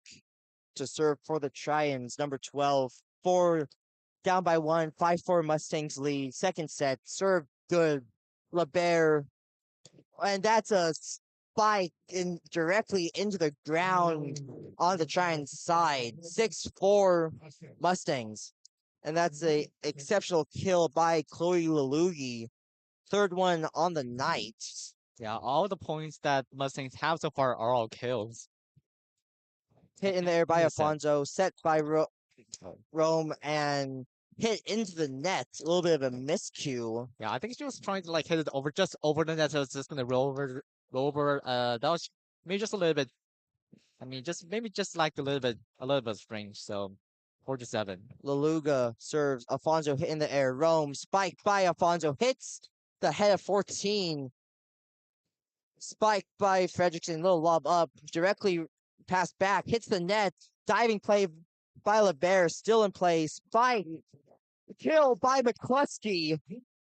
to serve for the Trions, number 12. 4 down by 1, 5-4 Mustangs lead. Second set, serve good. LeBear, and that's a spike in directly into the ground on the Giants' side. 6-4 Mustangs. And that's a exceptional kill by Chloe Lalugi. Third one on the night. Yeah, all the points that Mustangs have so far are all kills. Hit in the air by In the set. Alfonso, set by Rome, and hit into the net. A little bit of a miscue. Yeah, I think she was trying to like hit it over just over the net, so it's just gonna roll over. That was maybe just a little bit. I mean, just maybe just like a little bit strange. So 4-7. Laluga serves. Alfonso hit in the air. Rome spiked by Alfonso. Hits the head of 14. Spiked by Fredrickson. Little lob up. Directly passed back. Hits the net. Diving play by LeBear. Still in play. Spike. Kill by McCluskey.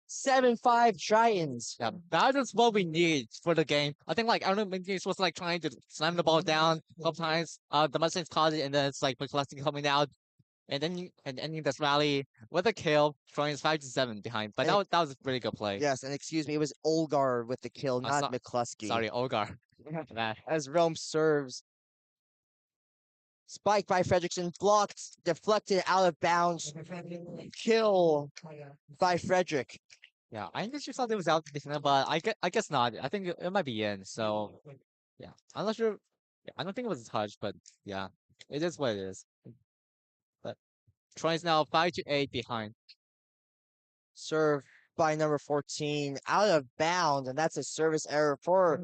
7-5 Giants. Yeah, that is what we need for the game. I think like I don't know, maybe it was like trying to slam the ball down a couple times. The Mustangs caught it, and then it's like McCluskey coming out, and then ending this rally with a kill, throwing 5-7 behind. But And that was a really good play. yes, and excuse me, it was Olgar with the kill, not So, McCluskey. sorry, Olgar. That. As Rome serves. Spike by Fredrickson, blocked, deflected out of bounds. Kill by Frederick. Yeah, I initially thought it was out defender, but I guess not. I think it might be in. So yeah, I'm not sure. Yeah, I don't think it was a touch, but yeah, it is what it is. But Troy is now 5-8 behind. Serve by number 14, out of bounds, and that's a service error for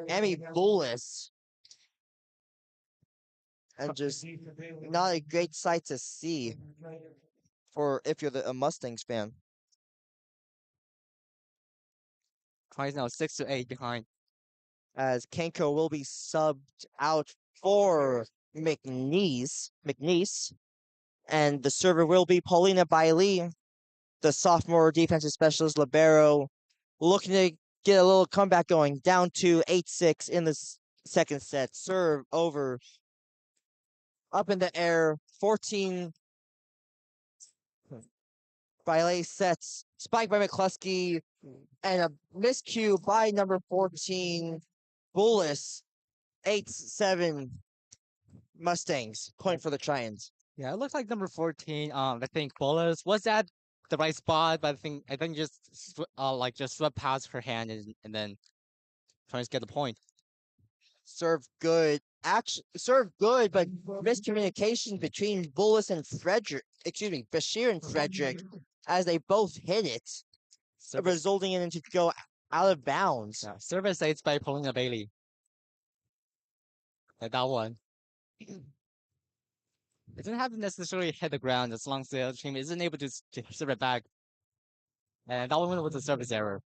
Emmy Bullis. And just not a great sight to see for if you're a Mustangs fan. Troy is now 6-8 behind. As Kenko will be subbed out for McNeese, and the server will be Paulina Bailey, the sophomore defensive specialist libero, looking to get a little comeback going, down to 8-6 in the second set. Serve over, up in the air, 14. Bailey sets, spike by McCluskey, and a miscue by number 14, Bullis. 8-7 Mustangs. Point for the Giants. Yeah, it looks like number 14. I think Bolas was at the right spot, but I think just just swept past her hand and then trying to get the point. Serve good. Actually, serve good, but miscommunication between Bullis and Frederick. Excuse me, Bashir and Frederick, as they both hit it, resulting in it to go out of bounds. Yeah, service aids by Paulina Bailey. Like that one. It doesn't have to necessarily hit the ground as long as the other team isn't able to serve it back. And that one was a service error.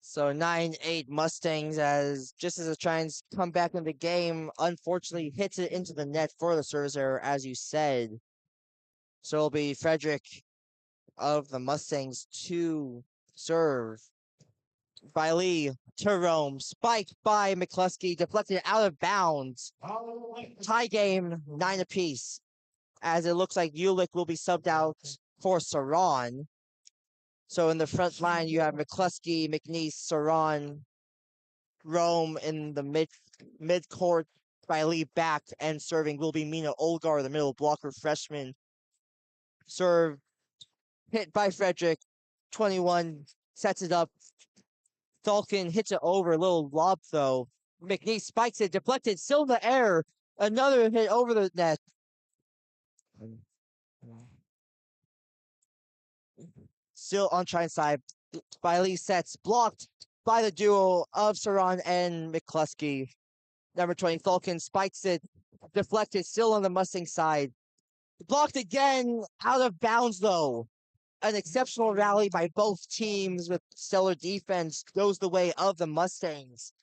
So 9-8 Mustangs, as just as the Giants come back in the game, unfortunately hits it into the net for the service error, as you said. So it'll be Frederick of the Mustangs to serve. By Lee to Rome, spiked by McCluskey, deflected out of bounds. Tie game, 9 apiece, as it looks like Ulick will be subbed out for Saran. So in the front line, you have McCluskey, McNeese, Saran, Rome in the mid court. By Lee back and serving will be Mina Olgar, the middle blocker freshman. Serve hit by Frederick, 21 sets it up. Falcon hits it over, a little lob though. McNeese spikes it, deflected, still in the air. Another hit over the net. Still on Giant side. Bailey sets, blocked by the duo of Saran and McCluskey. Number 20, Falcon spikes it, deflected, still on the Mustang side. Blocked again, out of bounds though. An exceptional rally by both teams with stellar defense goes the way of the Mustangs.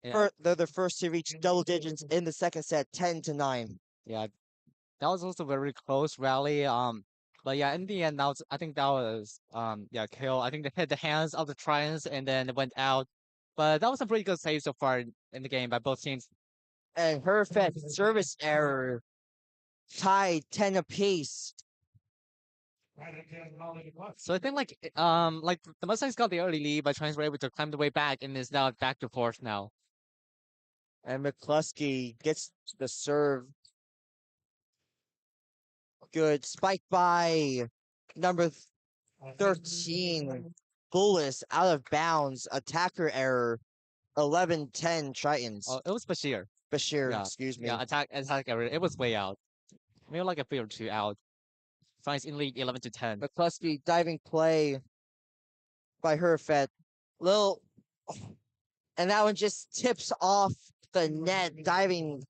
Yeah. They're the first to reach double digits in the second set, 10-9. Yeah, that was also a very close rally. But yeah, in the end, I think that was yeah, kill. I think they hit the hands of the Trions and then it went out. But that was a pretty good save so far in the game by both teams. And Herfet service error tied 10 apiece. So I think like the Mustangs got the early lead, but Trans were able to climb the way back and is now back to fourth now. And McCluskey gets the serve. Good spike by number 13. Bullis out of bounds. Attacker error. 11-10 Tritons. Oh, it was Bashir. Bashir, Yeah, excuse me. yeah, attack error. It was way out. Maybe like a field or two out. Trans in lead 11-10. McCluskey diving play by Herfet. Little, and that one just tips off the net. Diving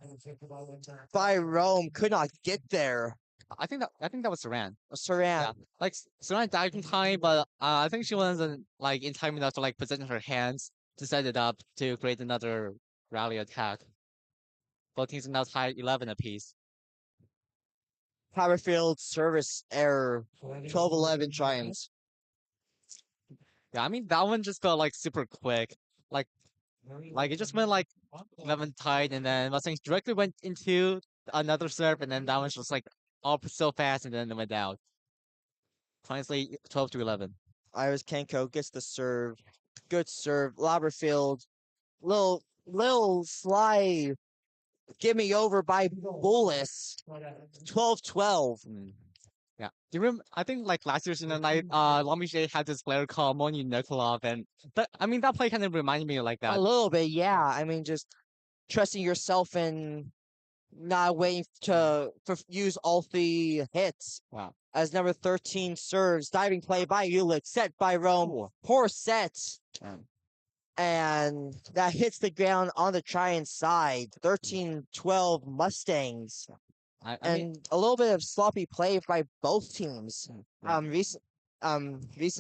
by Rome, could not get there. I think that was Saran. Saran. Yeah, like Saran dived in time, but I think she wasn't like in time enough to like position her hands to set it up to create another rally attack. Both teams are now tied 11 apiece. Haverfield service error. 12-11 Triumphs. Yeah, I mean that one just felt like super quick. Like like it just went like 11 tied, and then Mustangs directly went into another serve, and then that one's just like up so fast, and then it went out. Finally, 12-11. Iris Kenko gets the serve. Good serve. Laberfield. Little sly. Give me over by Bullis. 12-12. Yeah. Do you remember? I think like last year's in the night, Lamiche had this player called Moni Nikolov, and I mean that play kind of reminded me of like A that. little bit, yeah. I mean, just trusting yourself and not waiting to use all the hits. Wow. As number 13 serves, diving play by Ulick, set by Rome, poor set. And that hits the ground on the Triton side. 13-12 Mustangs. I mean, And a little bit of sloppy play by both teams. Recent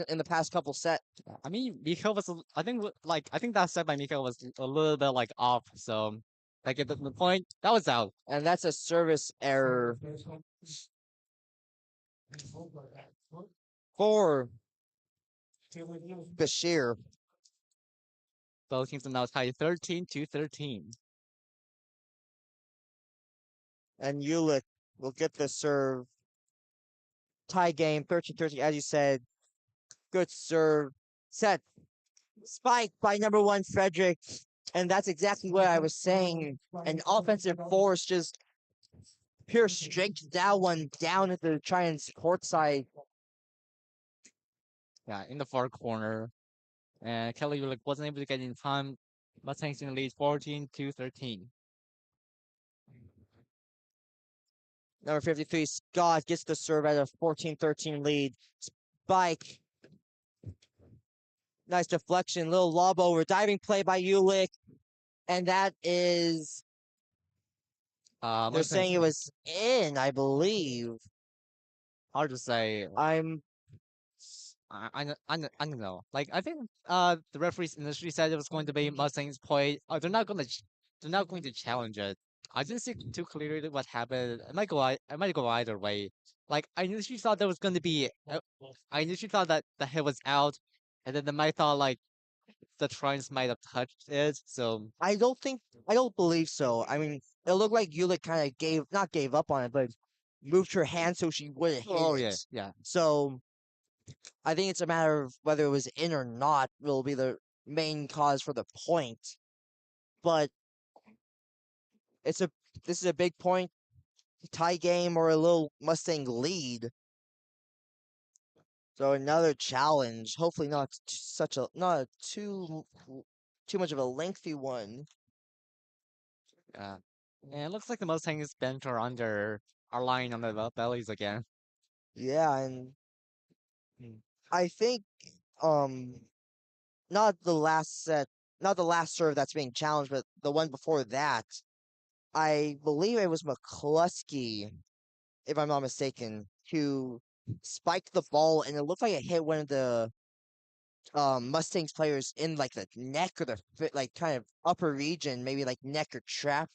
in the past couple set. I mean, Mikhail was, I think, I think that set by Mikhail was a little bit like off. So, like at the point that was out. And that's a service error for Bashir. Both teams are now tied 13-13. And Ulick will get the serve. Tie game, 13-13, as you said. Good serve. Set. Spike by number 1, Frederick. And that's exactly what I was saying. An offensive force, just pure strength. That one down at the Triton's court side. Yeah, in the far corner. And Kelly like wasn't able to get in time. Mustangs in the lead 14-13. Number 53, Scott gets the serve at a 14-13 lead. Spike. Nice deflection, little lob over, diving play by Ulick. And that is, they're saying it was in, I believe. Hard to say. I'm I don't know. Like I think the referees initially said it was going to be Mustangs play. They're not going to challenge it. I didn't see too clearly what happened. It might go either way. Like I initially thought there was going to be. I initially thought that the hit was out, and then I thought like the Trines might have touched it. So I don't believe so. I mean, it looked like Ulick kind of not gave up on it, but moved her hand so she wouldn't hit oh it. yeah. So I think it's a matter of whether it was in or not will be the main cause for the point. But this is a big point, tie game or a little Mustang lead. So another challenge. Hopefully not too much of a lengthy one. Yeah. And it looks like the Mustangs bent are under are lying on the bellies again. Yeah, and I think um not the last set, not the last serve that's being challenged, but the one before that. I believe it was McCluskey, if I'm not mistaken, who spiked the ball and it looked like it hit one of the Mustangs players in like the neck or the like kind of upper region, maybe like neck or trap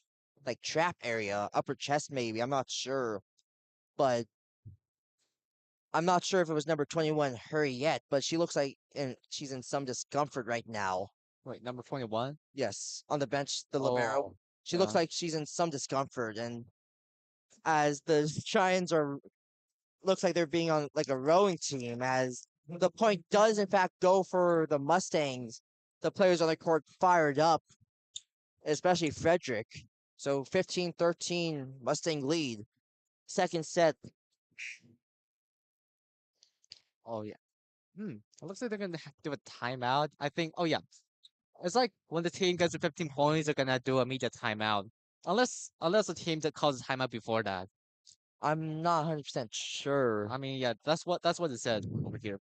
area, upper chest maybe. I'm not sure. But I'm not sure if it was number 21 her yet, but she looks like she's in some discomfort right now. Wait, number 21? Yes, on the bench, the libero. Oh, She looks like she's in some discomfort, and as the Giants are looks like they're being on like a rowing team as the point does in fact go for the Mustangs. The players on the court fired up, especially Frederick. So 15-13 Mustang lead. Second set. Oh yeah. It looks like they're gonna have to do a timeout. I think. Oh yeah. It's like when the team gets to 15 points, they're gonna do a media timeout. Unless the team that causes timeout before that. I'm not 100% sure. I mean, yeah, that's what it said over here.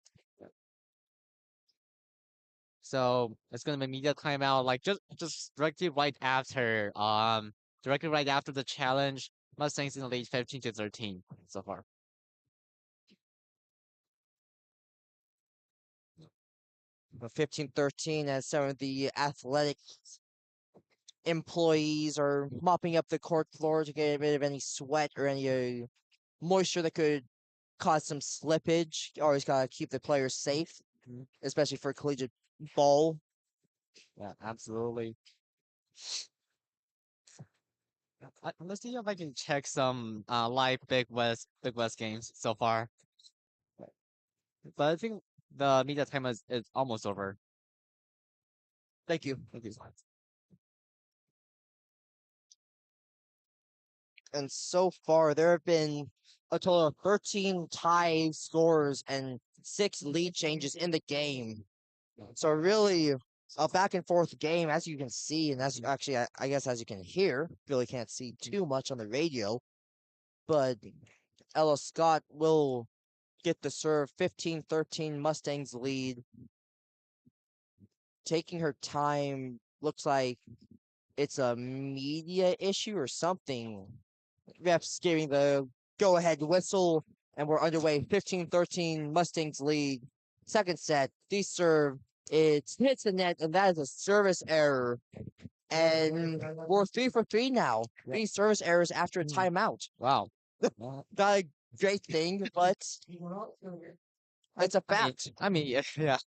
So it's gonna be media timeout, like just directly right after the challenge. Mustangs in the lead 15-13 so far. But 15-13 as some of the athletic employees are mopping up the court floor to get rid of any sweat or any moisture that could cause some slippage. Always gotta keep the players safe, especially for collegiate ball. Yeah, absolutely. Let's see if I can check some live Big West games so far. But I think the media time is almost over. Thank you. Thank you. And so far, there have been a total of 13 tie scores and 6 lead changes in the game. So really, a back and forth game, as you can see, and as you actually, I guess, as you can hear, really can't see too much on the radio. But Ella Scott will get the serve. 15-13 Mustangs lead. Taking her time. Looks like it's a media issue or something. Refs giving the go ahead whistle, and we're underway. 15-13 Mustangs lead. Second set, the serve. It hits the net, and that is a service error. And we're 3 for 3 now. 3 service errors after a timeout. Wow. Not a great thing, but it's a fact. I mean, yeah, yeah,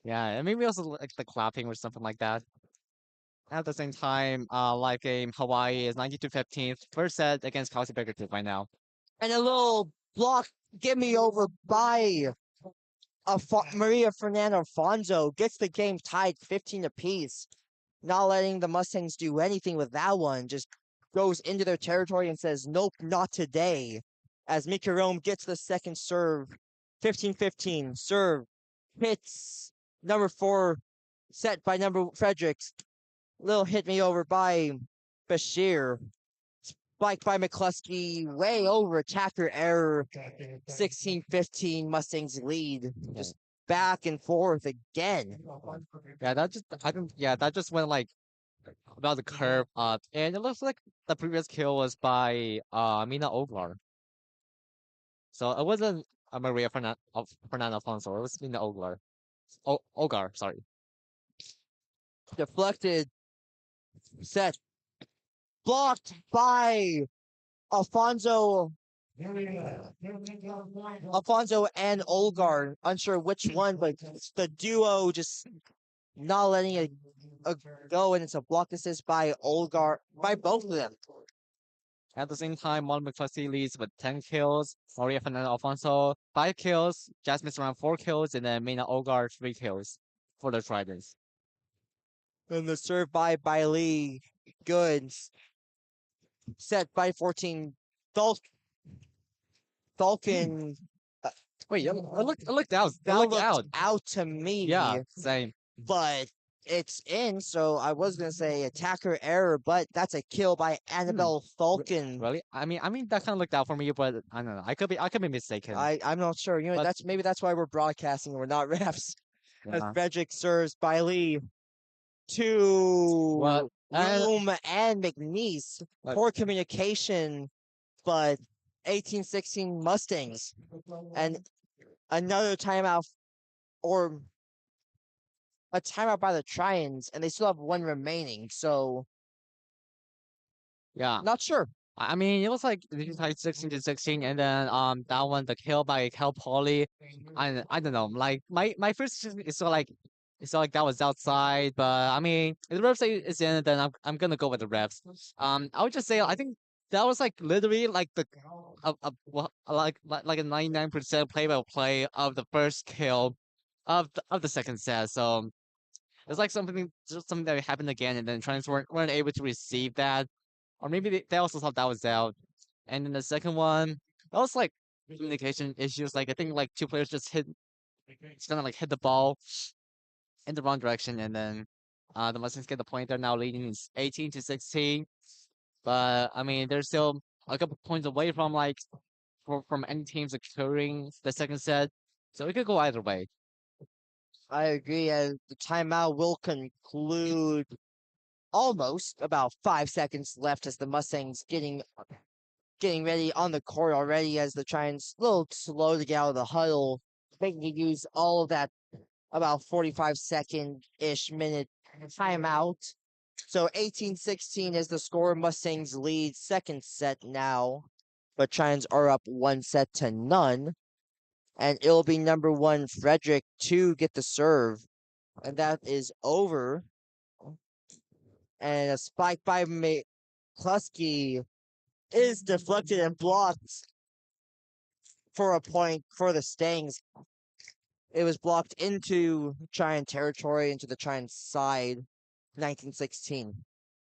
yeah. And maybe also like the clapping or something like that. At the same time, live game Hawaii is 92-15. First set against Kelsey Baker right now. And a little block, give me over by Maria Fernanda Alfonso gets the game tied 15 apiece. Not letting the Mustangs do anything with that one. Just goes into their territory and says, nope, not today. As Mika Rome gets the second serve. 15-15. Serve. Hits number 4. Set by number Fredericks. Little hit me over by Bashir. Spiked by McCluskey. Way over. Attacker error. 16-15. Mustangs lead. Just back and forth again. Yeah, that just went like about the curve up, and it looks like the previous kill was by Mina Oglar. So it wasn't Maria Fernanda Alfonso. It was Mina Oglar. Ogar, sorry. Deflected. Set. Blocked by Alfonso. Alfonso and Olgar. Unsure which one, but the duo just not letting it go, and it's a block assist by Olgar, by both of them. At the same time, Mon McCluskey leads with 10 kills, Maria Fernanda Alfonso 5 kills, Jasmine around 4 kills, and then Mina Ogar 3 kills for the Tridents. And the serve by Lee. Good. Set by 14. Falcon. Wait, it looked out. It That looked looked out. out to me. Yeah, same. But it's in, so I was gonna say attacker error, but that's a kill by Annabelle Falcon. Really? I mean that kind of looked out for me, but I don't know. I could be mistaken. I'm not sure. You know, But- that's why we're broadcasting and we're not refs. As Yeah. Frederick serves by Lee to Well, Room and McNeese. But- Poor communication, but 18-16 Mustangs. And another timeout or a timeout by the Trions, and they still have one remaining, so yeah. not sure. I mean, it was like 16-16, and then that one the kill by Cal Poly. I don't know. Like my first is so like that was outside, but I mean if the refs say it's in, then I'm gonna go with the refs. I would just say I think that was like literally like the like a 99% play by play of the first kill of the second set. So it's like something just something that happened again, and then Trans weren't able to receive that, or maybe they also thought that was out. And then the second one, that was like communication issues. Like I think like two players just kind of like hit the ball in the wrong direction, and then the Mustangs get the point. They're now leading 18-16. But I mean, they're still a couple points away from like from any teams securing the second set, so it could go either way. I agree. As the timeout will conclude almost about 5 seconds left as the Mustangs getting ready on the court already as the Giants a little slow to get out of the huddle. They can use all of that about 45-second-ish minute timeout. So 18-16 is the score. Mustangs lead second set now, but Giants are up 1-0. And it'll be number one Frederick to get the serve. And that is over. And a spike by McCluskey is deflected and blocked for a point for the Stangs. It was blocked into Giant territory, into the Giant side, 1916.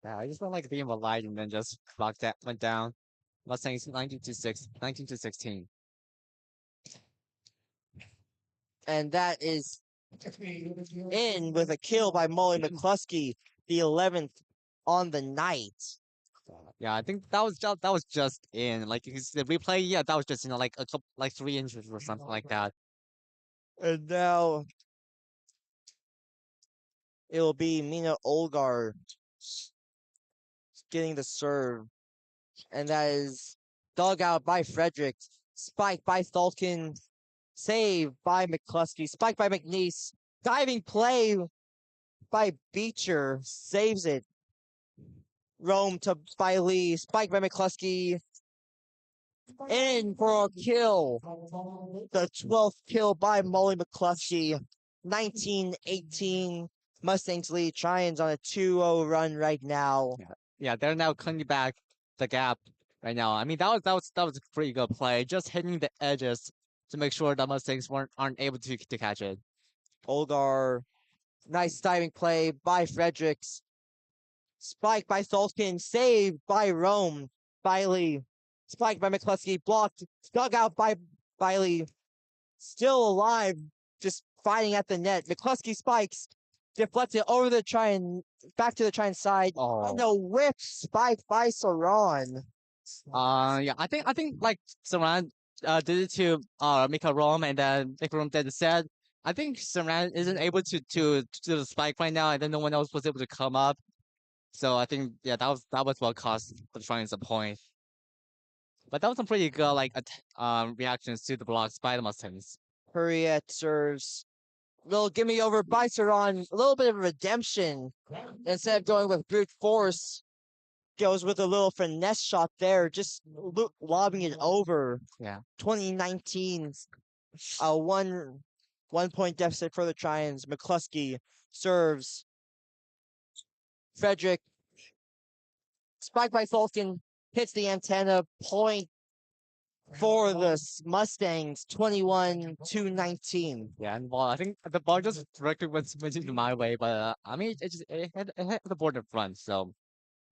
Yeah, I just felt like being light and then just blocked that went down. Mustangs 19-16. And that is in with a kill by Molly McCluskey, the 11th on the night. Yeah, I think that was just in like the replay. Yeah, that was just like a couple like 3 inches or something like that. And now it'll be Mina Olgar getting the serve. And that is dug out by Frederick. Spike by Thalkin. Save by McCluskey. Spike by McNeese. Diving play by Beecher. Saves it. Rome to by Lee. Spike by McCluskey. In for a kill. The 12th kill by Molly McCluskey. 19-18. Mustangs lead. Giants on a 2-0 run right now. Yeah, they're now cutting back the gap right now. I mean, that was a pretty good play. Just hitting the edges to make sure the Mustangs aren't able to catch it. Olgar. Nice diving play by Fredericks. Spike by Solskin. Saved by Rome. Biley. Spike by McCluskey. Blocked. Dug out by Biley. Still alive. Just fighting at the net. McCluskey spikes. Deflected over the back to the Giant side. Oh. And a whip spike by Saran. Yeah, I think like Saran did it to Mika Rom, and then Mika Rom did the set. I think Saran isn't able to do the spike right now, and then no one else was able to come up. So I think yeah, that was what cost the Giants a point. But that was some pretty good like reactions to the blocks by the Mustangs. Hurriet serves. Little gimme over by Saran. A little bit of redemption. Instead of going with brute force, goes with a little finesse shot there, just lobbing it over. Yeah. 2019, a one point deficit for the Giants. McCluskey serves. Frederick, spiked by Tolkien, hits the antenna. Point for the Mustangs, 21-19. Yeah, and well, I think the ball just directly went into my way, but I mean, it hit the board in front. So,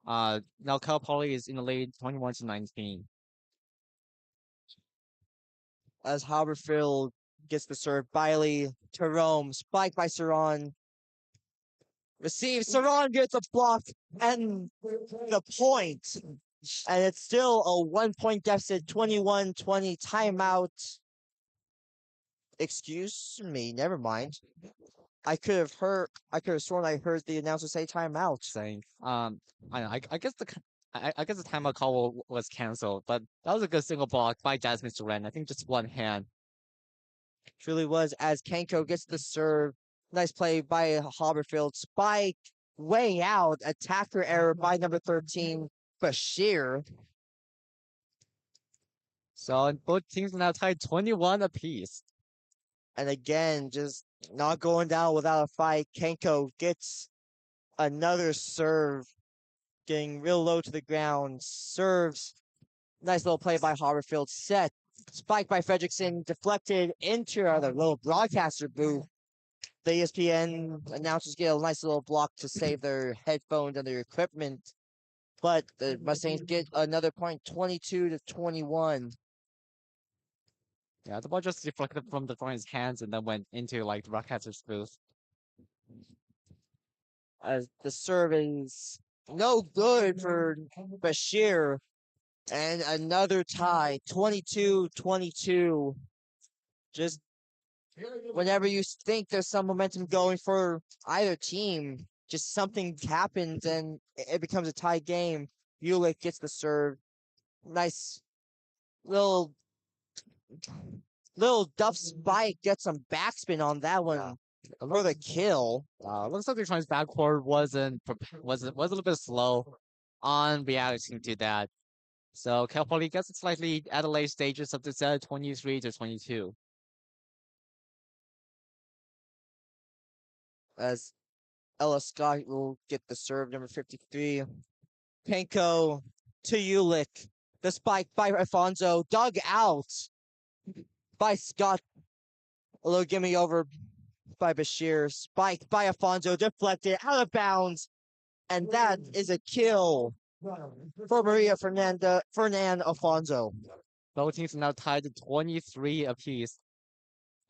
now Cal Poly is in the lead, 21-19. As Haberfield gets the serve, Biley to Rome, spiked by Saran. Receives, Saran gets a block and the point. And it's still a 1 point deficit, 21-20 timeout. Excuse me, never mind. I could have sworn I heard the announcer say timeout. Saying, I guess the timeout call was canceled, but that was a good single block by Jasmine Suren. I think just one hand. Truly was as Kenko gets the serve. Nice play by Haberfield. Spike way out. Attacker error by number 13, Bashir. So both teams are now tied 21 apiece. And again, just not going down without a fight. Kenko gets another serve. getting real low to the ground. Serves. Nice little play by Haberfield. Set. Spike by Fredrickson. Deflected into the little broadcaster booth. The ESPN announcers get a nice little block to save their headphones and their equipment. But the Mustangs get another point, 22-21. Yeah, the ball just deflected from the opponent's hands and then went into like the broadcaster's booth. As the serve is no good for Bashir. And another tie, 22-22. Just whenever you think there's some momentum going for either team, just something happens and it becomes a tie game. Ulick gets the serve. Nice little Duff Spike gets some backspin on that one for the kill. Looks like the Trojans backcourt was a little bit slow on reacting to that. So Cal Poly gets it slightly at the late stages of the set, 23-22. As Ella Scott will get the serve, number 53. Penko to Ulick. The spike by Alfonso, dug out by Scott. A little gimme over by Bashir. Spike by Alfonso, deflected out of bounds. And that is a kill for Maria Fernan Alfonso. Both teams are now tied to 23 apiece.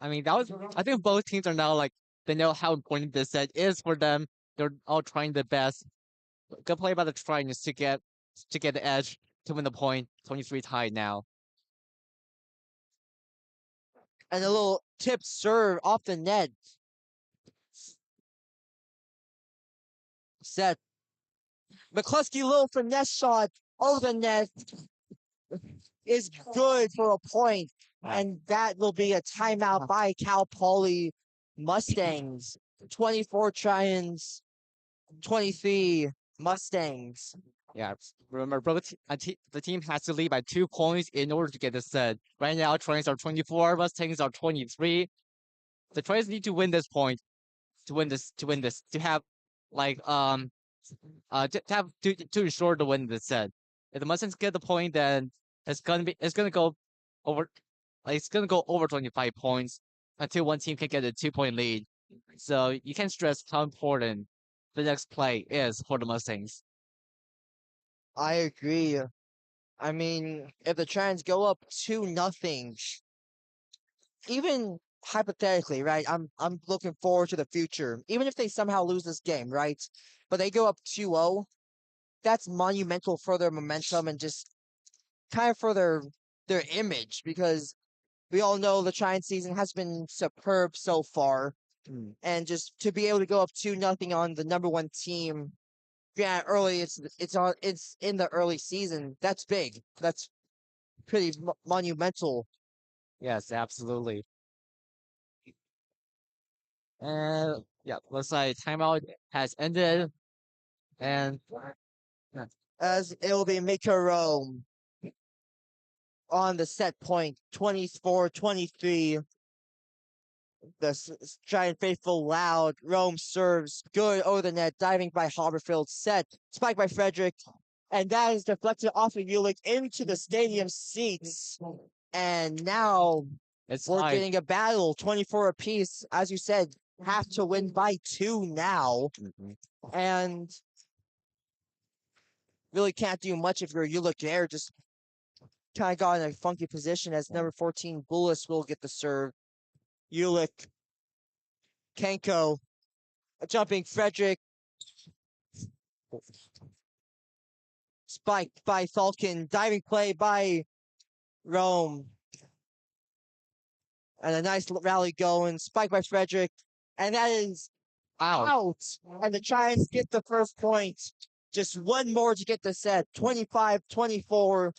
I mean, I think both teams are now like, they know how important this set is for them. They're all trying their best. Good play by the Trojans to get the edge to win the point. 23 tied now. And a little tip serve off the net. Set. McCluskey little finesse shot over the net is good for a point. And that will be a timeout by Cal Poly Mustangs. 24 Trojans, 23 Mustangs. Yeah, remember, the team has to lead by 2 points in order to get the set. Right now, Trojans are 24, Mustangs are 23. The Trojans need to win this point to win this, to have like to ensure to win the set. If the Mustangs get the point, then it's gonna go over, like it's gonna go over 25 points until one team can get a 2-point lead. So you can stress how important the next play is for the Mustangs. I agree. I mean, if the Trojans go up 2-0, even hypothetically, right? I'm looking forward to the future. Even if they somehow lose this game, right? But they go up 2-0, that's monumental for their momentum and just kind of for their image because we all know the Giant season has been superb so far. And just to be able to go up 2-0 on the number one team, yeah, early it's in the early season. That's big. That's pretty monumental. Yes, absolutely. And yeah, looks like timeout has ended. And As it will be Mika Rome on the set point, 24-23. The Giant Faithful loud. Rome serves good over the net. Diving by Haberfield. Set. Spike by Frederick. And that is deflected off of Ulick into the stadium seats. And now we're getting a battle. 24 apiece. As you said, have to win by 2 now. And really can't do much if you're Ulick there. Just kind of got in a funky position as number 14, Bullis will get the serve. Ulick, Kenko, a jumping Frederick, spiked by Falcon, diving play by Rome, and a nice rally going, spiked by Frederick, and that is out. And the Giants get the first point. Just one more to get the set. 25-24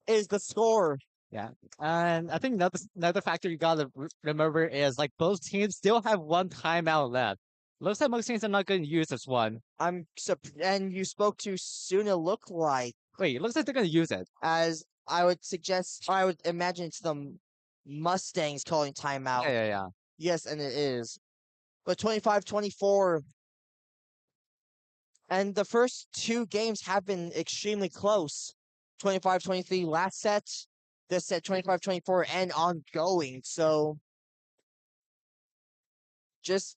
is the score. Yeah, and I think another factor you gotta remember is like both teams still have 1 timeout left. Looks like most teams are not going to use this one. And you spoke to Suna look like. Wait, it looks like they're going to use it. As I would suggest, I would imagine it's the Mustangs calling timeout. Yeah. Yes, and it is. But 25-24, And the first two games have been extremely close. 25-23 last set, this set 25-24 and ongoing. So just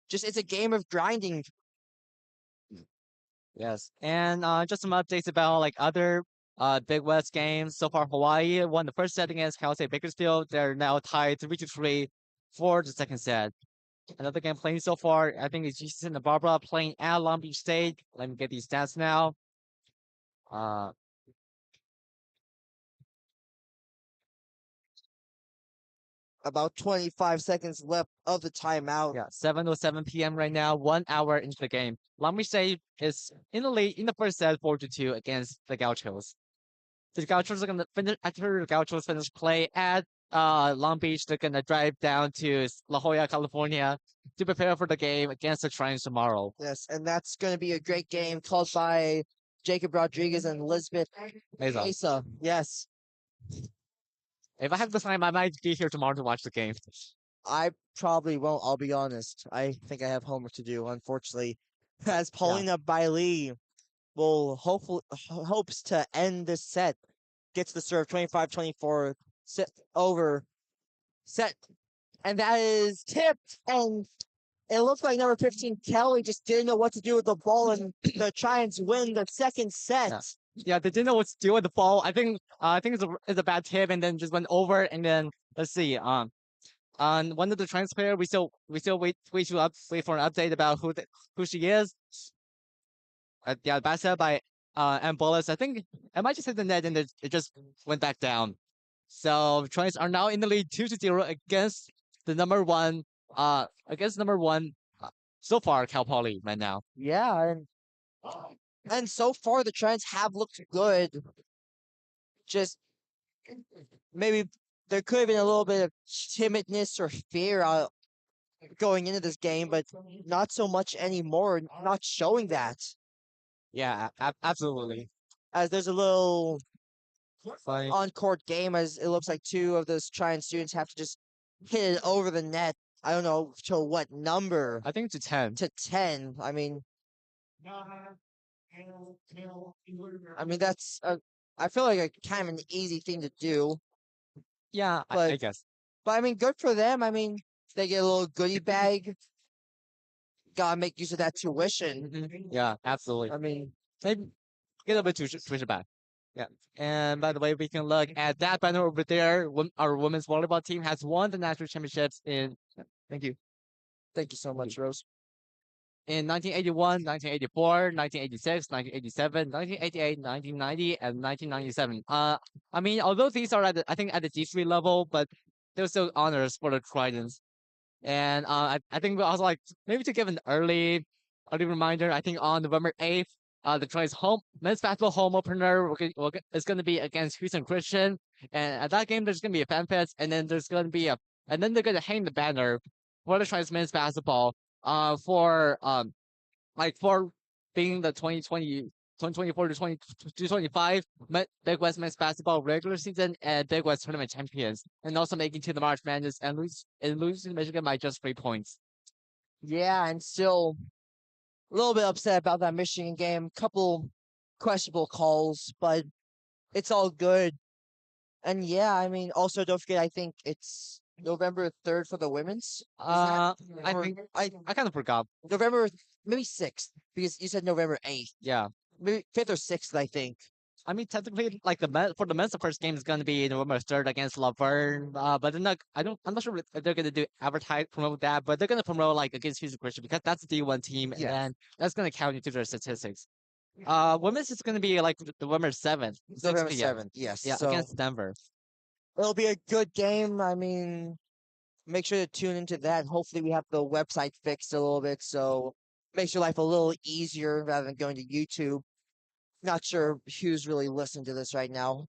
just it's a game of grinding. Yes, and just some updates about like other Big West games. So far, Hawaii won the first set against Cal State Bakersfield. They're now tied 3-3 for the second set. Another game playing so far, I think it's Jesus and Barbara playing at Long Beach State. Let me get these stats now. Uh, About 25 seconds left of the timeout. yeah, 7:07 p.m. right now, 1 hour into the game. Long Beach State is in the lead in the first set, 4-2 against the Gauchos. The Gauchos are gonna finish after the Gauchos finish play at Long Beach. They're gonna drive down to La Jolla, California, to prepare for the game against the Trions tomorrow. Yes, and that's going to be a great game called by Jacob Rodriguez and Elizabeth Mesa. Mesa. Yes, If I have the time, I might be here tomorrow to watch the game. I probably won't. I'll be honest. I think I have homework to do, unfortunately. As Yeah, Paulina Bailey will hopefully hopes to end this set, gets the serve 25-24 set over set, and that is tipped. And it looks like number 15 Kelly just didn't know what to do with the ball, and the Giants win the second set. yeah, yeah. They didn't know what to do with the ball. I think it's a bad tip, and then just went over. And then let's see. On one of the trans player, we still wait for an update about who she is. Yeah, bad set by Ambolas. I think it might just hit the net and it just went back down. So Trojans are now in the lead 2-0 against the number one so far Cal Poly right now. Yeah, and so far the Giants have looked good. Just maybe there could have been a little bit of timidness or fear going into this game, but not so much anymore. Not showing that, Yeah, absolutely. as there's a little Like, on court game, as it looks like two of those Giant students have to just hit it over the net. I don't know to what number, I think to 10. to 10. I mean that's I feel like a kind of an easy thing to do, Yeah, I but guess. I mean good for them. I mean they get a little goodie bag. Gotta make use of that tuition. Yeah, absolutely. I mean, Maybe get a bit tuition back. Yeah. And by the way, we can look at that banner over there. Our women's volleyball team has won the national championships in. Thank you. thank you so much, Rose. In 1981, 1984, 1986, 1987, 1988, 1990, and 1997. I mean, although these are I think at the G3 level, but they're still honors for the Tridents. And I think we also like maybe to give an early reminder. I think on November 8th, the Troy's home men's basketball home opener is going to be against Houston Christian, and at that game there's going to be a fan fest, and then there's going to be and then they're going to hang the banner for the Troy's men's basketball, for for being the 2024 to 2025 Big West men's basketball regular season and Big West tournament champions, and also making to the March Madness and losing to Michigan by just 3 points. Yeah, and still a little bit upset about that Michigan game. Couple questionable calls, but it's all good. And yeah, I mean, also don't forget, I think it's November 3rd for the women's. I Or think I kind of forgot. November maybe 6th because you said November 8th. Yeah. Maybe 5th or 6th, I think. I mean, technically, like for the men's, the first game is going to be November 3rd against Laverne. But they're not. I'm not sure if they're going to do promote that, but they're going to promote like against Houston Christian because that's the D1 team, and Yes. then that's going to count into their statistics. Women's is going to be like November 7th, 6 November p.m. 7th, yes. Yeah, So against Denver. it'll be a good game. I mean, make sure to tune into that. Hopefully, we have the website fixed a little bit, so makes your life a little easier rather than going to YouTube. Not sure who's really listening to this right now.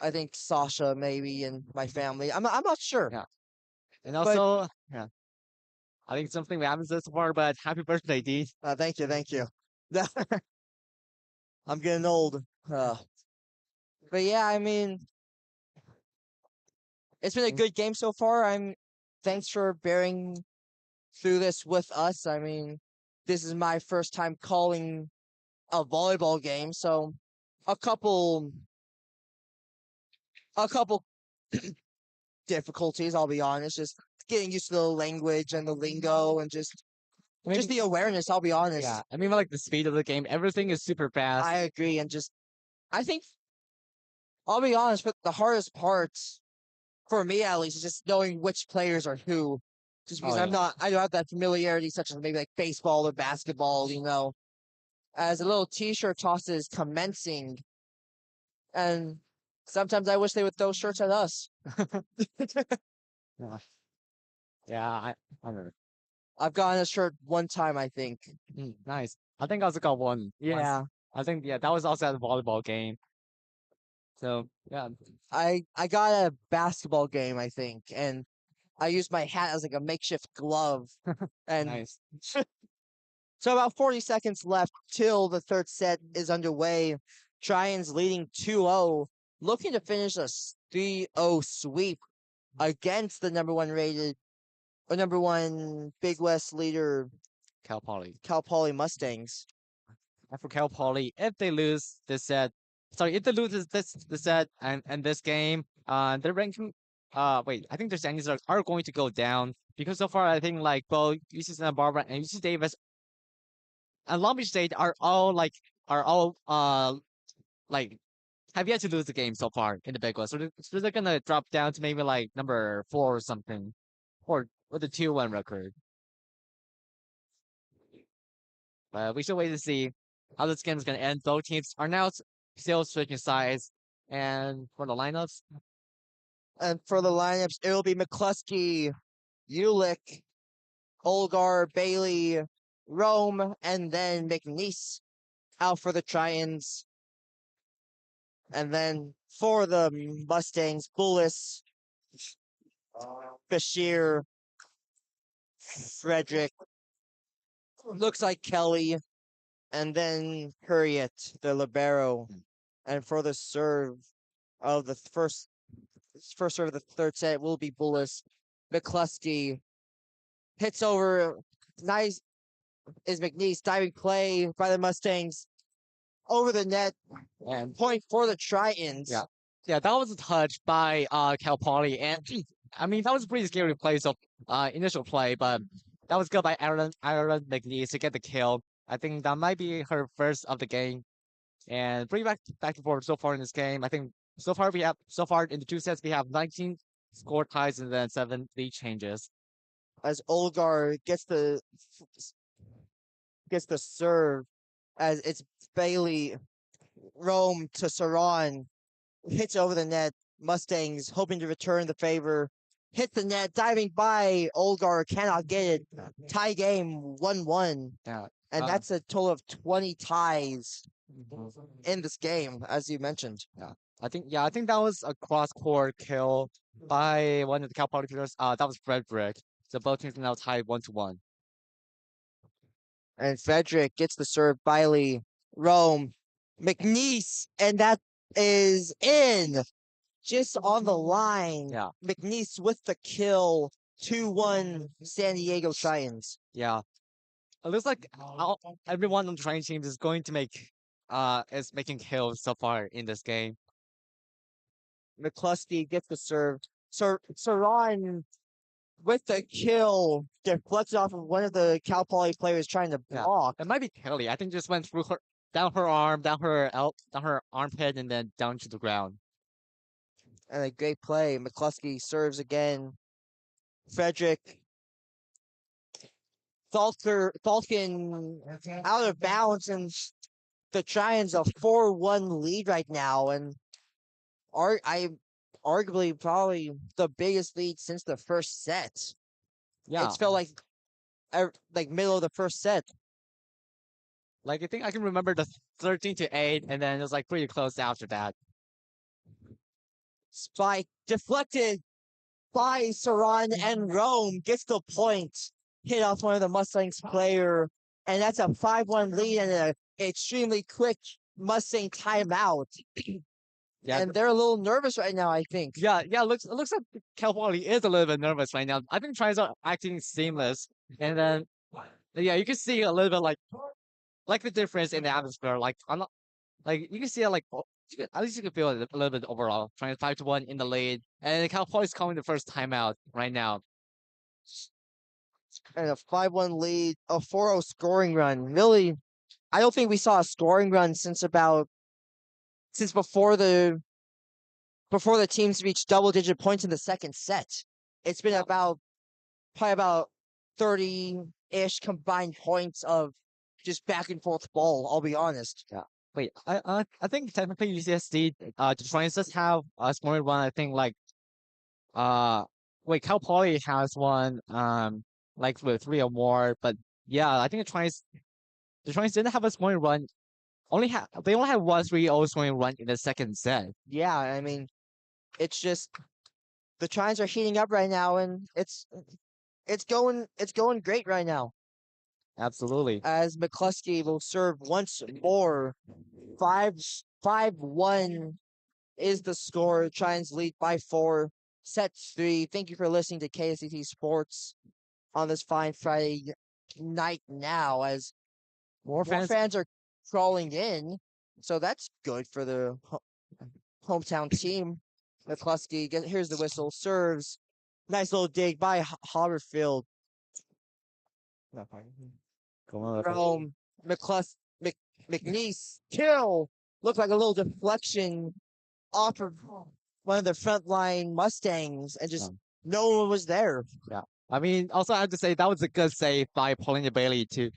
I think Sasha maybe and my family. I'm not sure. Yeah, and But also yeah, I think something we haven't said so far, but happy birthday, D. thank you, thank you. I'm getting old. But yeah, I mean, it's been a good game so far. Thanks for bearing through this with us. I mean, this is my first time calling a volleyball game, so a couple a couple difficulties, I'll be honest, just getting used to the language and the lingo and I just mean, the awareness, I'll be honest. yeah, I mean, like the speed of the game, everything is super fast. I agree, and just I think I'll be honest, but the hardest parts for me at least is just knowing which players are who. Just because Oh yeah. I don't have that familiarity such as maybe like baseball or basketball, as a little t-shirt toss is commencing, and sometimes I wish they would throw shirts at us. Yeah, yeah, I don't know. I've gotten a shirt one time, I think. Nice. I think I also got one once. Yeah, I think yeah, that was also at a volleyball game. So yeah, I got a basketball game, I think, and I used my hat as like a makeshift glove. And nice. so about 40 seconds left till the third set is underway. Giants leading 2-0, looking to finish a 3-0 sweep against the number one rated or number one Big West leader Cal Poly. Cal Poly Mustangs. And for Cal Poly, if they lose this set, sorry, if they lose this set and this game, their ranking, wait, I think their standings are going to go down because so far I think like both UC Santa Barbara and UC Davis and Long Beach State are all like have yet to lose the game so far in the Big West. So they're gonna drop down to maybe like number 4 or something, or with a 2-1 record. But we should wait to see how this game is gonna end. Both teams are now still switching sides, and for the lineups, And for the lineups, it will be McCluskey, Ulick, Olgar, Bailey, Rome, and then McNeese out for the Giants. And then for the Mustangs, Bullis, Bashir, Frederick, looks like Kelly, and then Hurriet, the libero. And for the serve of the first serve of the third set will be Bullis. McCluskey hits over. Nice is McNeese diving play by the Mustangs over the net. and Point for the Tritons. yeah, yeah, that was a touch by Cal Poly, and I mean that was a pretty scary play. So initial play, but that was good by Aaron McNeese to get the kill. I think that might be her first of the game, and pretty back and forth so far in this game. I think so far in the two sets we have 19 score ties and then 7 lead changes. As Olgar gets the serve, as it's Bailey Rome to Saran, hits over the net. Mustangs hoping to return the favor. Hit the net, diving by Olgar, cannot get it. Tie game 1-1. Yeah, And that's a total of 20 ties mhm. in this game, as you mentioned. I think that was a cross court kill by one of the Cal Poly players. That was Frederick. So both teams are now tied 1-1. And Frederick gets the serve, Bailey, Rome, McNeese, and that is in. Just on the line. Yeah, McNeese with the kill. 2-1 San Diego Giants. yeah. It looks like everyone on the training teams is going to make is making kills so far in this game. McCluskey gets the serve. Saran with the kill deflects off of one of the Cal Poly players trying to Yeah, block. it might be Kelly. I think just went through her down her armpit, and then down to the ground. And a great play. McCluskey serves again. Frederick. Falcon out of bounds, and the Giants a 4-1 lead right now, and I arguably probably the biggest lead since the first set. Yeah, It's felt like middle of the first set. like I think I can remember the 13-8, and then it was like pretty close after that. Spike deflected by Saran, and Rome gets the point. Hit off one of the Mustangs player, and that's a 5-1 lead and an extremely quick Mustang timeout. Yeah, And they're a little nervous right now, I think. yeah. It looks like Cal Poly is a little bit nervous right now. I think tries are acting seamless, and then Yeah, you can see a little bit like the difference in the atmosphere. Like I'm not like you can see it like at least you can feel it a little bit overall. Trying 5-1 in the lead, and Cowboys calling the first timeout right now. And a 5-1 lead, a 4-0 scoring run. Really, I don't think we saw a scoring run since before the teams reached double digit points in the second set. It's been probably about 30-ish combined points of just back and forth ball, I'll be honest. Yeah. Wait, I think technically UCSD the Giants just have a scoring run. I think like uh wait, Cal Poly has one like with three or more, but yeah, I think the Giants didn't have a scoring run. They only had one 3-0 scoring run in the second set. Yeah, I mean, it's just the Trines are heating up right now, and it's going great right now. Absolutely. As McCluskey will serve once more. 5-1 is the score. Trines lead by 4. Set 3. Thank you for listening to KSCT Sports on this fine Friday night now, as More more fans. fans are crawling in. So that's good for the hometown team. McCluskey, here's the whistle, serves. Nice little dig by Haberfield. Come on, From McNeese. Kill. Looked like a little deflection off of one of the frontline Mustangs, and just no one was there. Yeah. I mean, also I have to say that was a good save by Pauline Bailey to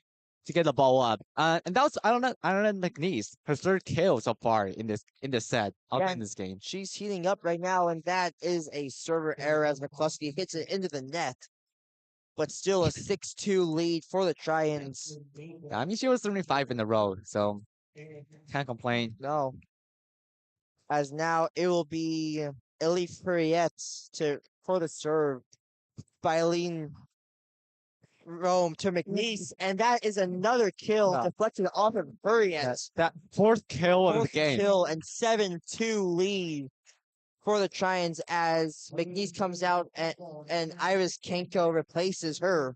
get the ball up. And that was I don't know McNeese, her third kill so far in this set Yeah, in this game. she's heating up right now, and that is a server error as McCluskey hits it into the net. But still a 6-2 lead for the Trians. Yeah, I mean she was 75 in a row, so can't complain. No, as now it will be Elif Hurriet for the serve by Eileen Rome to McNeese, and that is another kill deflected off of Hurriet. That fourth kill of the Fourth game. kill and 7-2 lead for the Trians as McNeese comes out and Iris Kenko replaces her.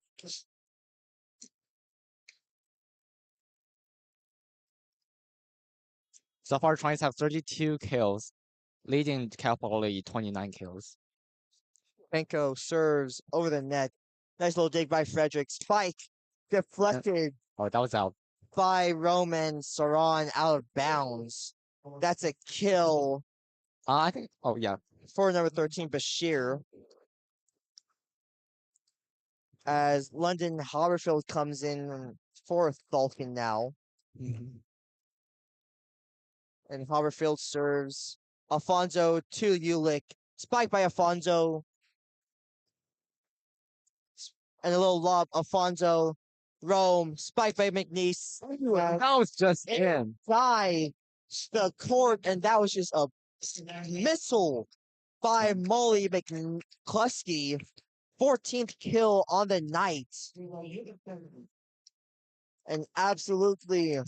So far, Trions have 32 kills, leading Cal Poly 29 kills. Kenko serves over the net. Nice little dig by Frederick. Spike deflected Oh, that was out. by Roman Saran out of bounds. That's a kill I think. Oh yeah. for number 13, Bashir. As London Haberfield comes in for Falcon now. And Haberfield serves Alfonso to Ulick. Spike by Alfonso. And a little lob. Alfonso. Rome. Spike by McNeese. That was just in. By the court. And that was just a missile by Molly McCluskey. 14th kill on the night. And absolutely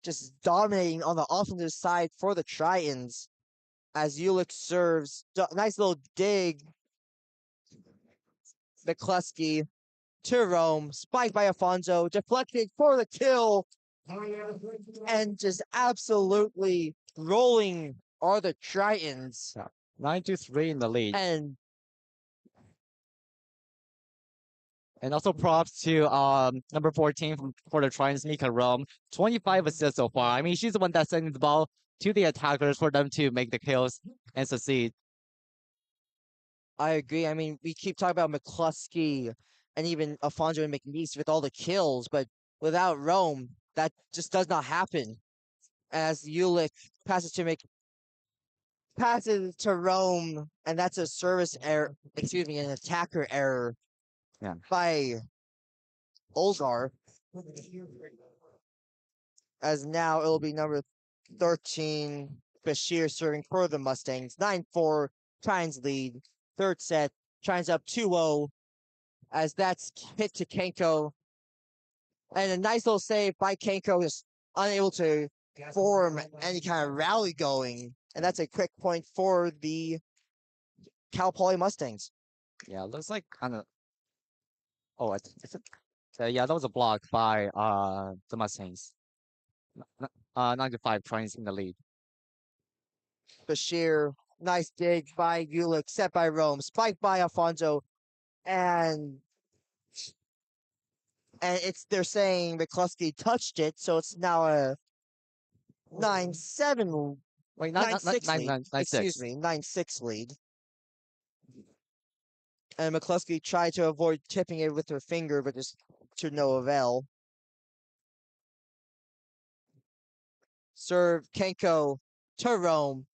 just dominating on the offensive side for the Trians as Ulick serves. Nice little dig. McCluskey to Rome. Spiked by Alfonso. Deflected for the kill. And just absolutely rolling are the Trians. 9-3 in the lead. And also props to number 14 for the Trions, Mika Rome. 25 assists so far. I mean, she's the one that's sending the ball to the attackers for them to make the kills and succeed. I agree. I mean, we keep talking about McCluskey and even Alfonso and McNeese with all the kills, but without Rome, that just does not happen. As Ulick passes to Rome, and that's a service error, an attacker error by Olgar. As now it'll be number 13, Bashir serving for the Mustangs. 9-4, Trions lead. Third set, Trions up 2-0, as that's hit to Kenko. And a nice little save by Kenko, just unable to form any kind of rally going. And that's a quick point for the Cal Poly Mustangs. Yeah, looks like kind of. Oh, Yeah, that was a block by the Mustangs. 95 tries in the lead. Bashir, nice dig by Ulick, set by Rome, spiked by Alfonso, and it's they're saying McCluskey touched it, so it's now a 9-7, Wait, not nine not not six nine lead. nine nine Excuse six. me, 9-6 lead. And McCluskey tried to avoid tipping it with her finger, but just to no avail. Serve Kenko to Rome.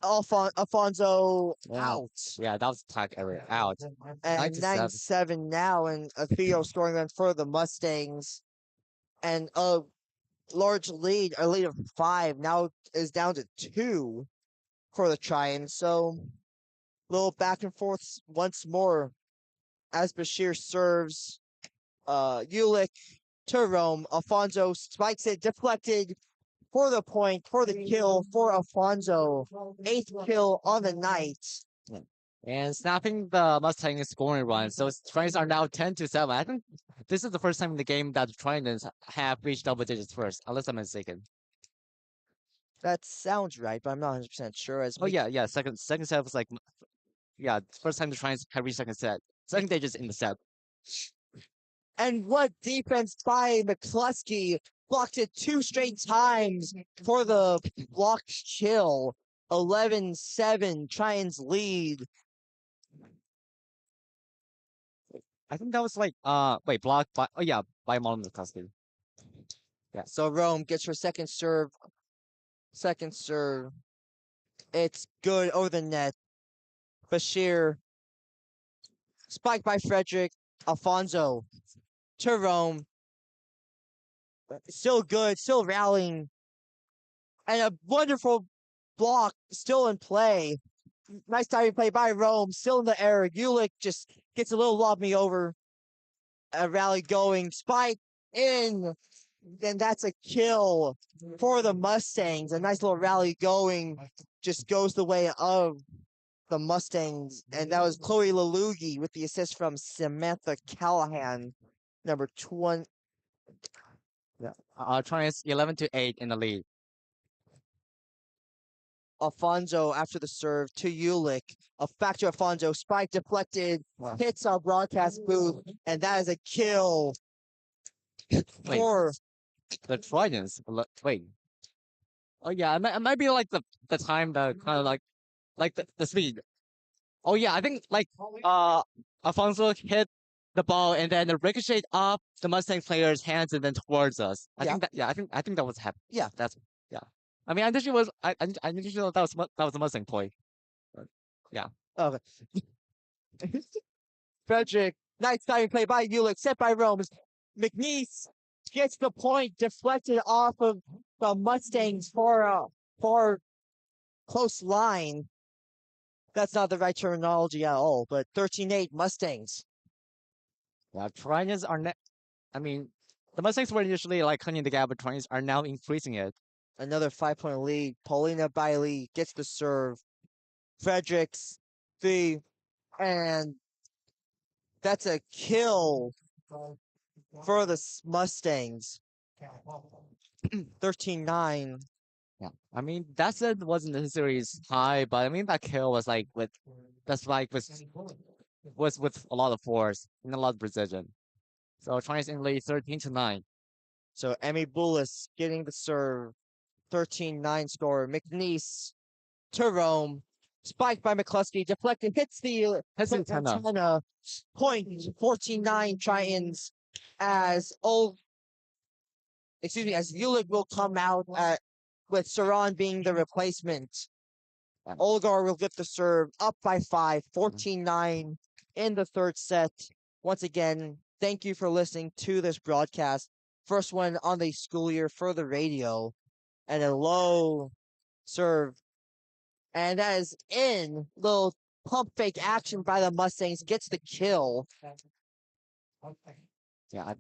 Alfonso Yeah, out. yeah, that was attack area out. And 97. 9-7 now, and a Theo scoring run for the Mustangs. And a large lead, a lead of 5, now is down to 2 for the Trions. So, little back and forth once more as Bashir serves Ulick to Rome. Alfonso spikes it, deflected for the point, for the kill for Alfonso. 8th kill on the night. And snapping the Mustang scoring run. So Trains are now 10-7. I think this is the first time in the game that the Trains have reached double digits first, unless I'm mistaken. That sounds right, but I'm not 100% sure. As Oh yeah, yeah. Second set was like yeah, first time the Trains have reached second set. Second digits in the set. And what defense by McCluskey, blocked it 2 straight times for the blocked kill. 11-7, Trions lead. I think that was like wait, blocked by oh yeah, by Molin McCluskey. Yeah. So Rome gets her second serve. Second serve. It's good over the net. Bashir. Spiked by Frederick. Alfonso to Rome. Still good, still rallying. And a wonderful block still in play. Nice diving play by Rome, still in the air. Ulick just gets a little lob me over. A rally going, spike in. Then that's a kill for the Mustangs. A nice little rally going, just goes the way of the Mustangs. And that was Chloe Lalugi with the assist from Samantha Callahan, number 20. Yeah. Trains 11-8 in the lead. Alfonso after the serve to Ulick. Back to Alfonso. Spike deflected. Hits our broadcast booth. And that is a kill Wait, for the Trojans. Wait. Oh yeah, it might be like the time that kind of like the speed. Oh yeah, I think like Alfonso hit the ball and then it ricocheted off the Mustang player's hands and then towards us. I Yeah. think that yeah, I think that was happening. Yeah. That's yeah. I mean, I think she was I think she thought that was a Mustang play. But, yeah. okay. Frederick. Nice diving play by Ulick. Set by Rome. McNeese gets the point deflected off of the Mustangs for a far close line. That's not the right terminology at all, but 13-8 Mustangs. Yeah, Trojans are I mean, the Mustangs were initially like cutting the gap, but Trojans are now increasing it. Another 5-point lead. Paulina Bailey gets the serve. Fredericks, and that's a kill for the Mustangs. 13-9. Yeah, I mean that said wasn't necessarily high, but I mean that kill was like with that's like was with a lot of force and a lot of precision. So Trojans in lead 13-9. So Emmy Bullis getting the serve. 13-9 score. McNeese to Rome. Spiked by McCluskey. Deflected. Hits the antenna. Point. 14-9 Trions as as Ulick will come out with Saran being the replacement. Olgar will get the serve up by 5, 14-9 in the third set. Once again, thank you for listening to this broadcast. First one on the school year for the radio. And a low serve. And that is in. Little pump fake action by the Mustangs. Gets the kill. Yeah,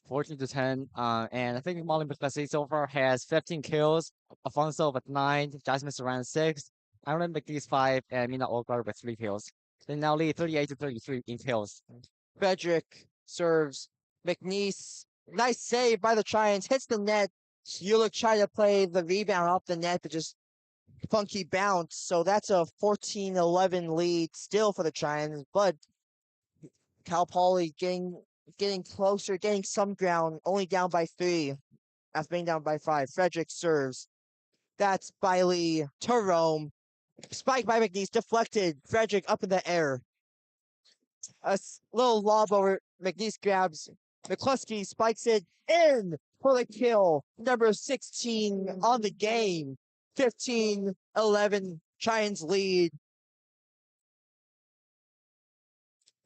14-10. And I think Molly McCluskey so far has 15 kills. Alfonso with 9, Jasmine Saran 6, Aaron McNeese 5, and Mina Olgar with 3 kills. They now lead 38-33 in kills. Frederick serves. McNeese, nice save by the Giants, hits the net. Ulick trying to play the rebound off the net, but just funky bounce. So that's a 14-11 lead still for the Giants, but Cal Poly getting closer, getting some ground, only down by 3 after being down by 5. Frederick serves. That's Biley to Rome. Spike by McNeese, deflected. Frederick up in the air. Little lob over. McNeese grabs. McCluskey spikes it in for the kill. Number 16 on the game. 15-11. Giants lead.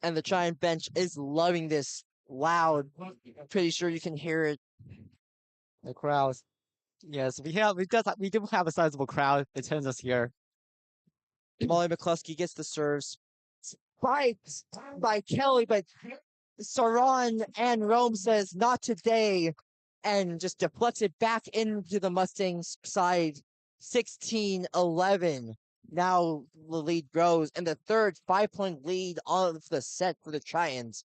And the Giant bench is loving this loud. Pretty sure you can hear it. The crowd. Yes, we do have a sizable crowd that attends us here. Molly McCluskey gets the serves. Spiked by Kelly, but Saran and Rome says not today and just deflects it back into the Mustangs side. 16-11. Now the lead grows, and the third 5-point lead of the set for the Giants.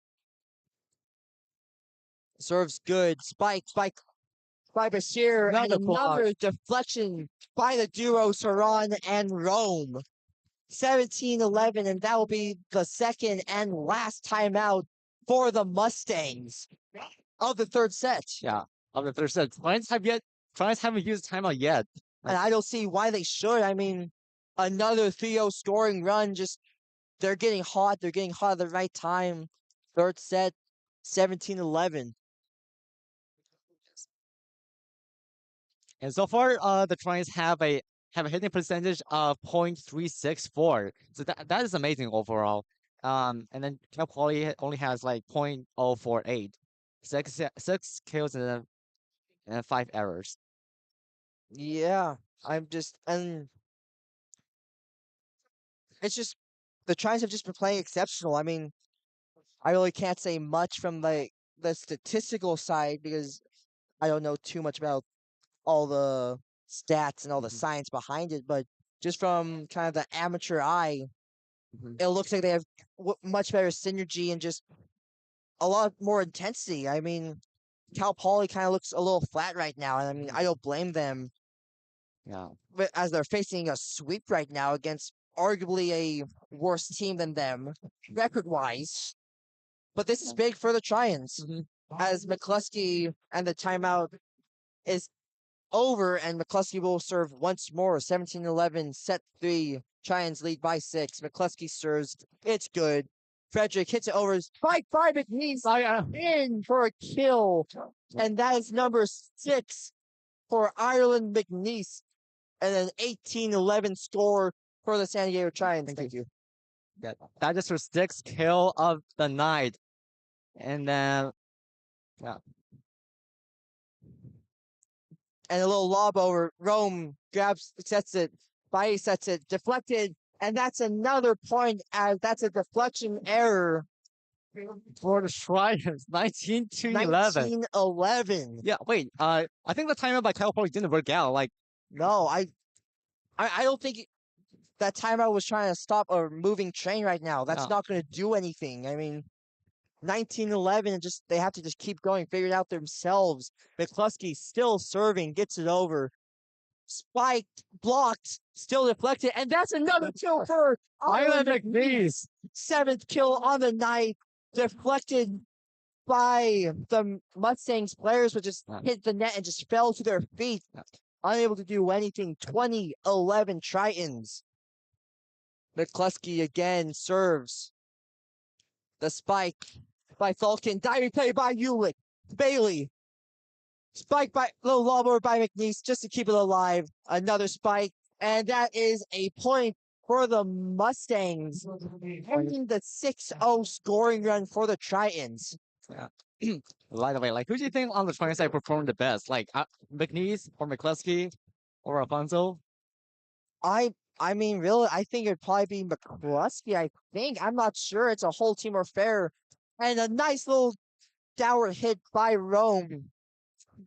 Serves good. Spike by Bashir, and another deflection by the duo Saran and Rome. 17-11, and that will be the second and last timeout for the Mustangs of the third set. Yeah, of the third set. Giants haven't used timeout yet. And I don't see why they should. I mean, another 3-0 scoring run. Just they're getting hot. They're getting hot at the right time. Third set, 17-11. And so far, the Giants have a hitting percentage of .364. So that is amazing overall. And then Cal Poly only has like .048. Six kills and 5 errors. Yeah, and it's just the Giants have just been playing exceptional. I mean, I really can't say much from the statistical side because I don't know too much about all the stats and all the science behind it, but just from kind of the amateur eye, it looks like they have much better synergy and just a lot more intensity. I mean, Cal Poly kind of looks a little flat right now, and I mean, I don't blame them. Yeah, But as they're facing a sweep right now against arguably a worse team than them, record-wise. But this is big for the Giants, as McCluskey and the timeout is over, and McCluskey will serve once more. 17-11, set 3. Giants lead by 6. McCluskey serves. It's good. Frederick hits it over. Spike by McNeese in for a kill. And that is number 6 for Ireland McNeese. And an 18-11 score for the San Diego Giants. Thank you. That is her 6th kill of the night. And then, yeah. And a little lob over. Rome sets it. Baye sets it. Deflected. And that's another point as that's a deflection error. For the Giants, 19-11. 19-11. Yeah, wait. I think the timeout by Cal Poly didn't work out. Like, no, I don't think that timeout was trying to stop a moving train right now. That's not going to do anything. I mean, 19-11, and just they have to just keep going, figure it out themselves. McCluskey still serving, gets it over. Spiked, blocked, still deflected, and that's another kill for Ireland McNeese. 7th kill on the night, deflected by the Mustangs players, which just hit the net and just fell to their feet, unable to do anything. 20-11 Tritons. McCluskey again serves. The spike by Falcon. Diving play by Ulick. Bailey. Spike by little lob over by McNeese just to keep it alive. Another spike. And that is a point for the Mustangs. Ending the 6-0 scoring run for the Tritons. Yeah. By the way, like, who do you think on the Giants side performed the best? Like, McNeese or McCluskey or Alfonso? I mean, really, I think it'd probably be McCluskey, I think. I'm not sure. It's a whole team affair. And a nice little downward hit by Rome.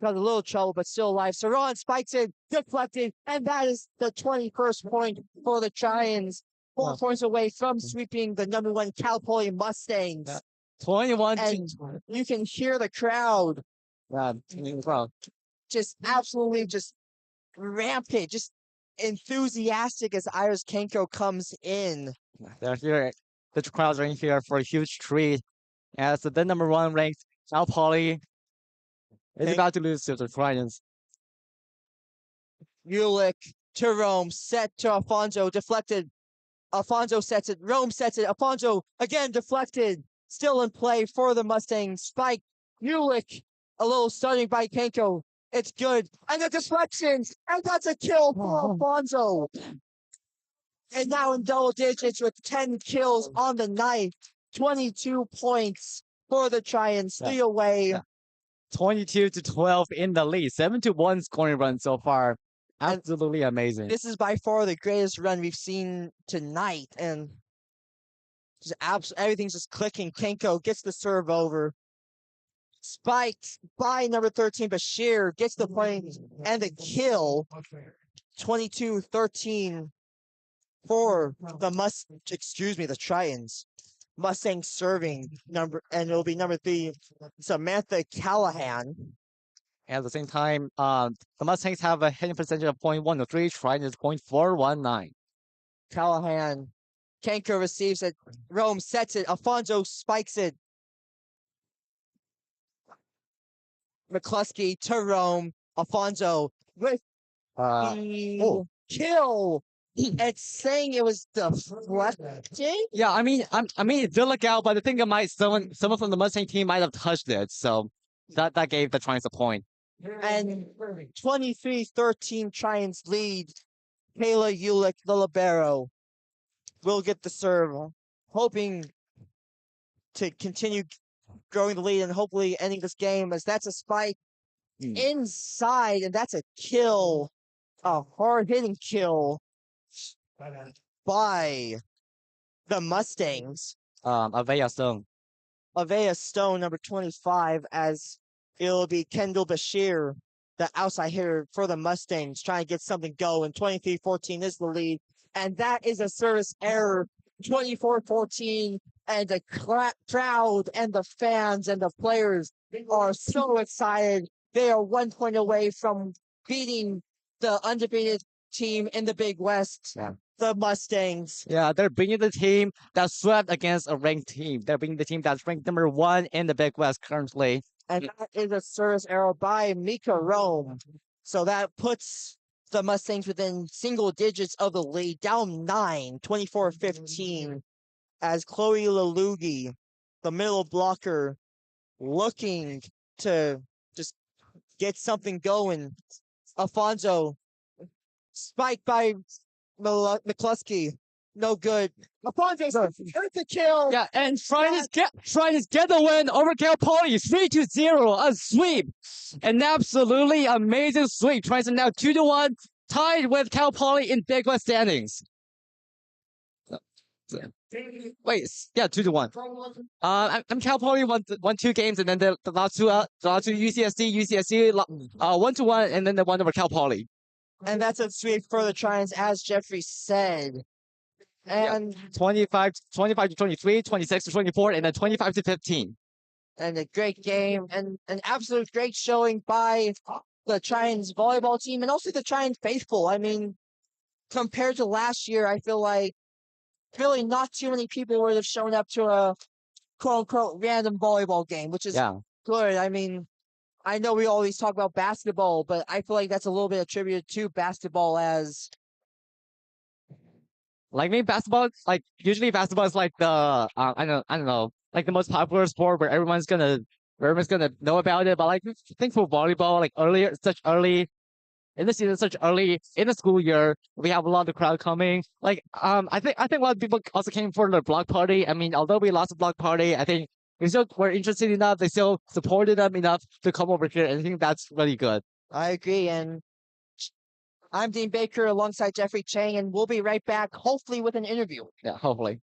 Got a little trouble, but still alive. Saran spikes it, deflected, and that is the 21st point for the Giants. 4 points away from sweeping the #1 Cal Poly Mustangs. 21 and to you can hear the crowd yeah, well, just absolutely just rampant, just enthusiastic as Iris Kenko comes in. they're here. The crowds are in here for a huge treat as the then number one ranked Cal Poly is Ken- about to lose to the Tridents. Ulick to Rome, set to Alfonso, deflected. Alfonso sets it, Rome sets it, Alfonso again deflected, still in play for the Mustangs. Spike, Ulick, a little stunning by Kenko. It's good. And the deflections, and that's a kill for Alfonso. And now in double digits with 10 kills on the night, 22 points for the Giants, 3 away. Yeah. 22 to 12 in the lead, 7-1 scoring run so far. And Absolutely amazing. this is by far the greatest run we've seen tonight. And just everything's just clicking. Kenko gets the serve over. Spiked by number 13, Bashir gets the point and the kill. 22-13 for the Trions. Mustang serving number, and it'll be number 3, Samantha Callahan. At the same time, the Mustangs have a hitting percentage of .103, Trident is .419. Callahan, Kenko receives it. Rome sets it. Alfonso spikes it. McCluskey to Rome. Alfonso with the kill. It's saying it was deflecting. Yeah, I mean, it did look out, but I think it might someone from the Mustang team might have touched it, so that gave the Trions a point. And 23-13 Trions lead. Kayla Ulick, the libero, will get the serve, hoping to continue growing the lead and hopefully ending this game, as that's a spike inside, and that's a kill, a hard-hitting kill by the Mustangs. Avea Stone. Avea Stone, number 25, as it'll be Kendall Bashir, the outside hitter for the Mustangs, trying to get something going. 23-14 is the lead, and that is a service error. 24-14, and the crowd and the fans and the players are so excited. They are 1 point away from beating the undefeated team in the Big West, the Mustangs. Yeah, they're bringing the team that swept against a ranked team. They're bringing the team that's ranked number 1 in the Big West currently. And that is a service error by Mika Rome. So that puts the Mustangs within single digits of the lead, down 9, 24-15, as Chloe Lalugi, the middle blocker, looking to just get something going. Alfonso, spiked by McCluskey, no good. Alfonso, hurt the kill. Yeah, and trying to get the win over Cal Poly, 3-0, a sweep, an absolutely amazing sweep. Trying to now 2-1, tied with Cal Poly in Big West standings. Wait, yeah, 2-1. I'm Cal Poly won 2 games, and then the last two UCSC 1-1, and then the one over Cal Poly. And that's a sweep for the Trions, as Jeffrey said. And 25-23, 26-24, and then 25-15. And a great game, and an absolute great showing by the Trions volleyball team, and also the Trions faithful. I mean, compared to last year, I feel like really not too many people would have shown up to a quote-unquote random volleyball game, which is good. I mean, I know we always talk about basketball, but I feel like that's a little bit attributed to basketball, as like me, basketball, like usually basketball is like the I don't know, like the most popular sport where everyone's gonna know about it. But like I think for volleyball, like such early in the season, such early in the school year, we have a lot of crowd coming. Like I think a lot of people also came for the block party. I mean, although we lost the block party, I think we still were interested enough. They still supported them enough to come over here, and I think that's really good. I agree. And I'm Dean Baker alongside Jeffrey Chang, and we'll be right back, hopefully with an interview. Yeah, hopefully.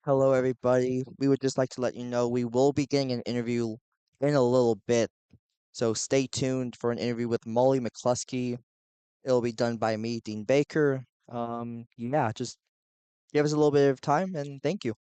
Hello, everybody. We would just like to let you know we will be getting an interview in a little bit, so stay tuned for an interview with Molly McCluskey. It'll be done by me, Dean Baker. Yeah, just give us a little bit of time and thank you.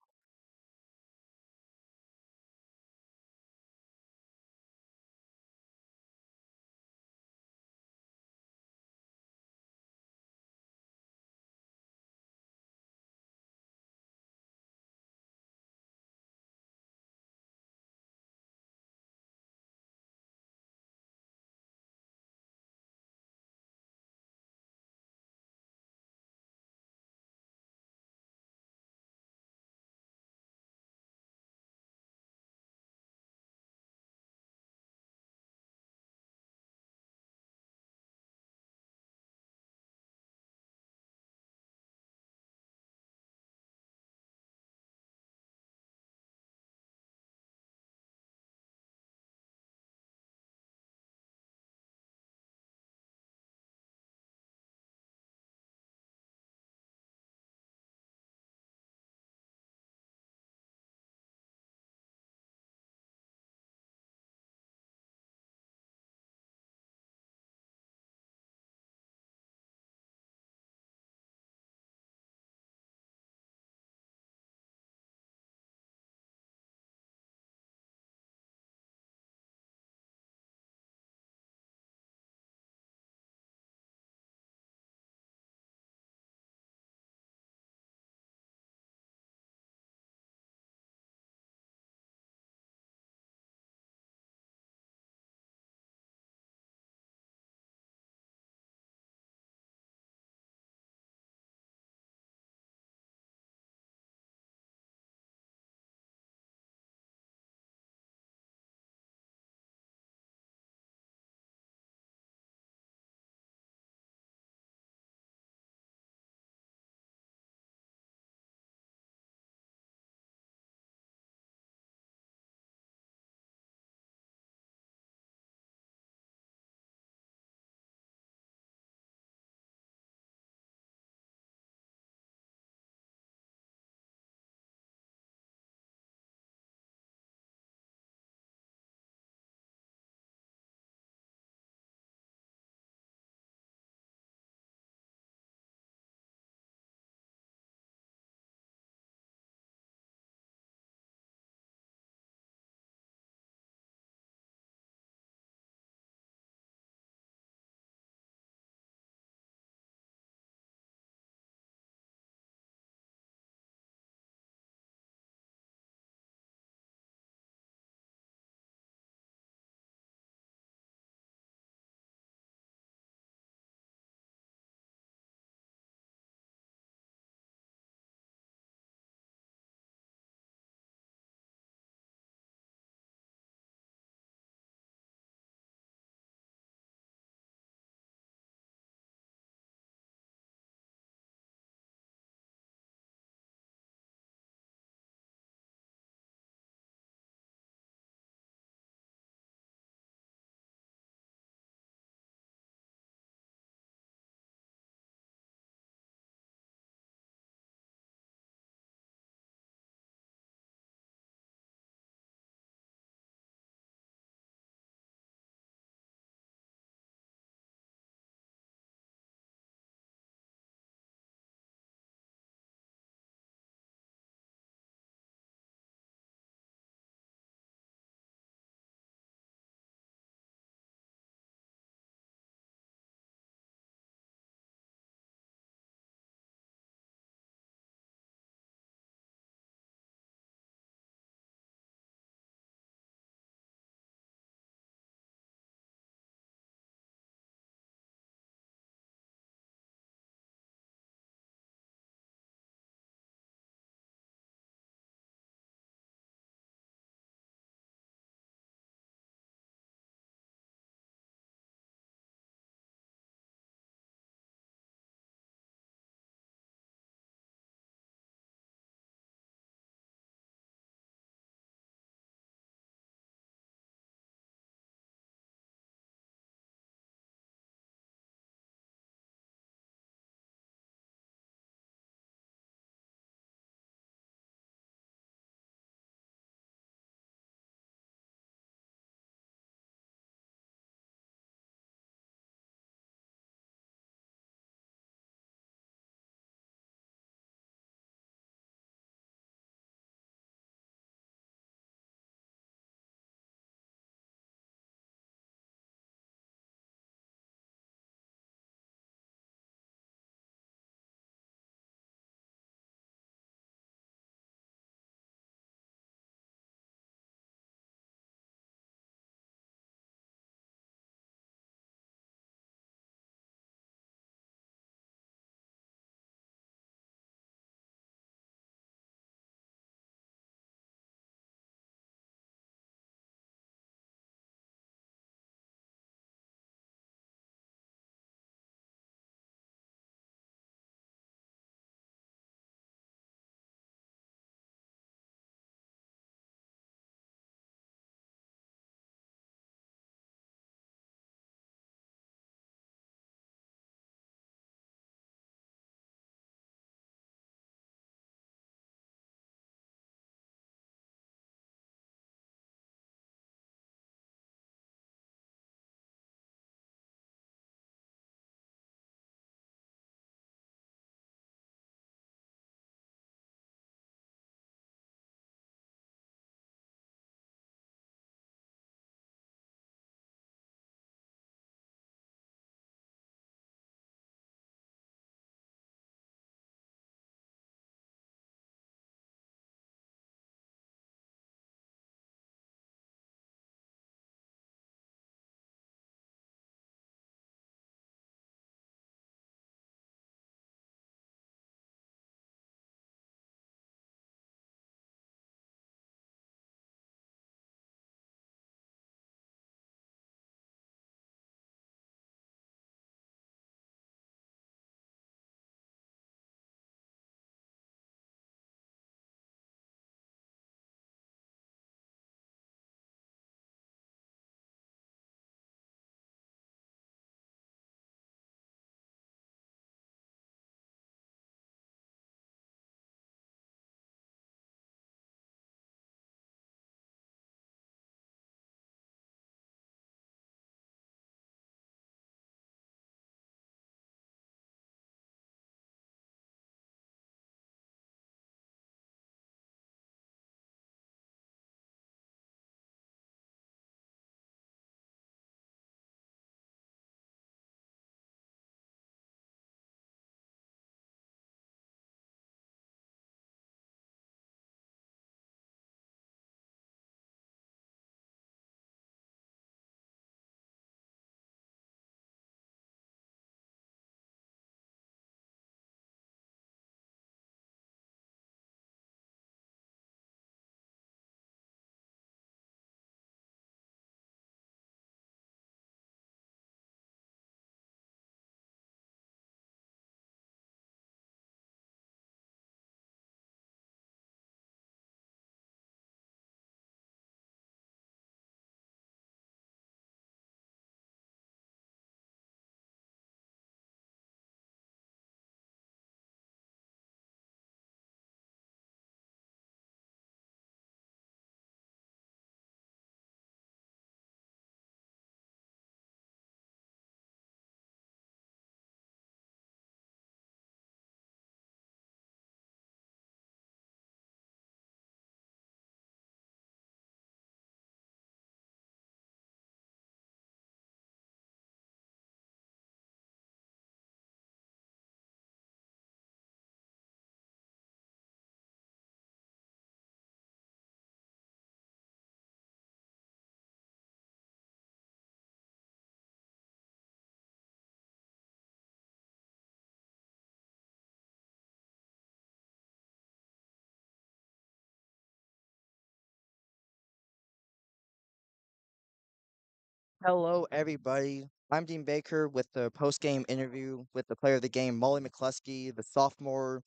Hello, everybody. I'm Dean Baker with the post-game interview with the player of the game, Molly McCluskey, the sophomore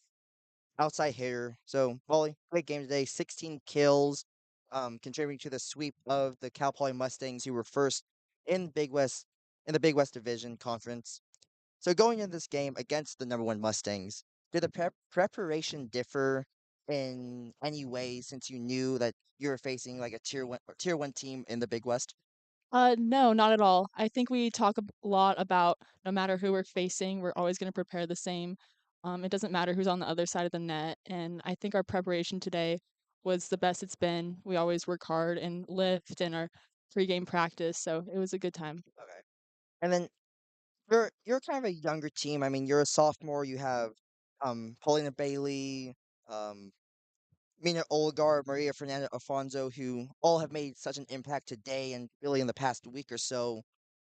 outside hitter. So, Molly, great game today. 16 kills, contributing to the sweep of the Cal Poly Mustangs, who were first in Big West in the Big West Division Conference. So, going into this game against the number one Mustangs, did the preparation differ in any way since you knew that you were facing like a tier one team in the Big West? No, not at all. I think we talk a lot about no matter who we're facing, we're always going to prepare the same. It doesn't matter who's on the other side of the net. And I think our preparation today was the best it's been. We always work hard and lift in our pregame practice. So it was a good time. Okay. And then you're kind of a younger team. I mean, you're a sophomore. You have Paulina Bailey, um, Mina Olgar, Maria Fernanda Afonso, who all have made such an impact today and really in the past week or so.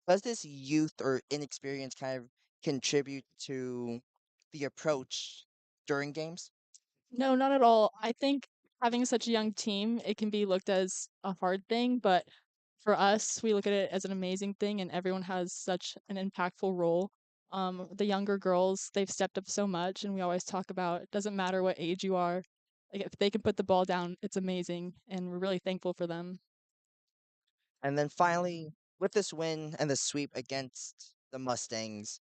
Does this youth or inexperience kind of contribute to the approach during games? No, not at all. I think having such a young team, it can be looked as a hard thing, but for us, we look at it as an amazing thing, and everyone has such an impactful role. The younger girls, they've stepped up so much, and we always talk about it doesn't matter what age you are. Like if they can put the ball down, it's amazing, and we're really thankful for them. And then finally, with this win and the sweep against the Mustangs,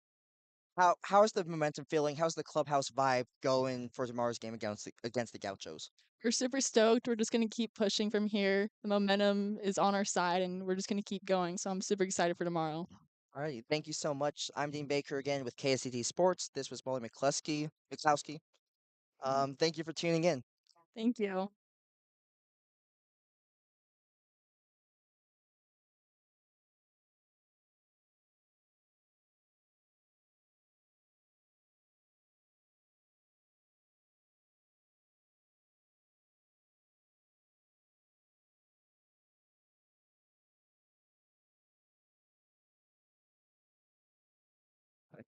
how's the momentum feeling? How's the clubhouse vibe going for tomorrow's game against the Gauchos? We're super stoked. We're just gonna keep pushing from here. The momentum is on our side, and we're just gonna keep going. So I'm super excited for tomorrow. All right, thank you so much. I'm Dean Baker again with KSCT Sports. This was Molly McCluskey. Thank you for tuning in. Thank you.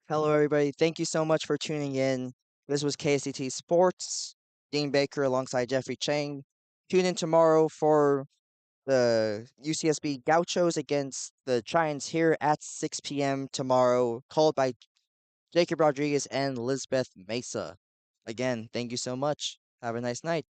Hello, everybody. Thank you so much for tuning in. This was KSCT Sports. Dean Baker alongside Jeffrey Chang. Tune in tomorrow for the UCSB Gauchos against the Giants here at 6 p.m. tomorrow, called by Jacob Rodriguez and Lisbeth Mesa. Again, thank you so much. Have a nice night.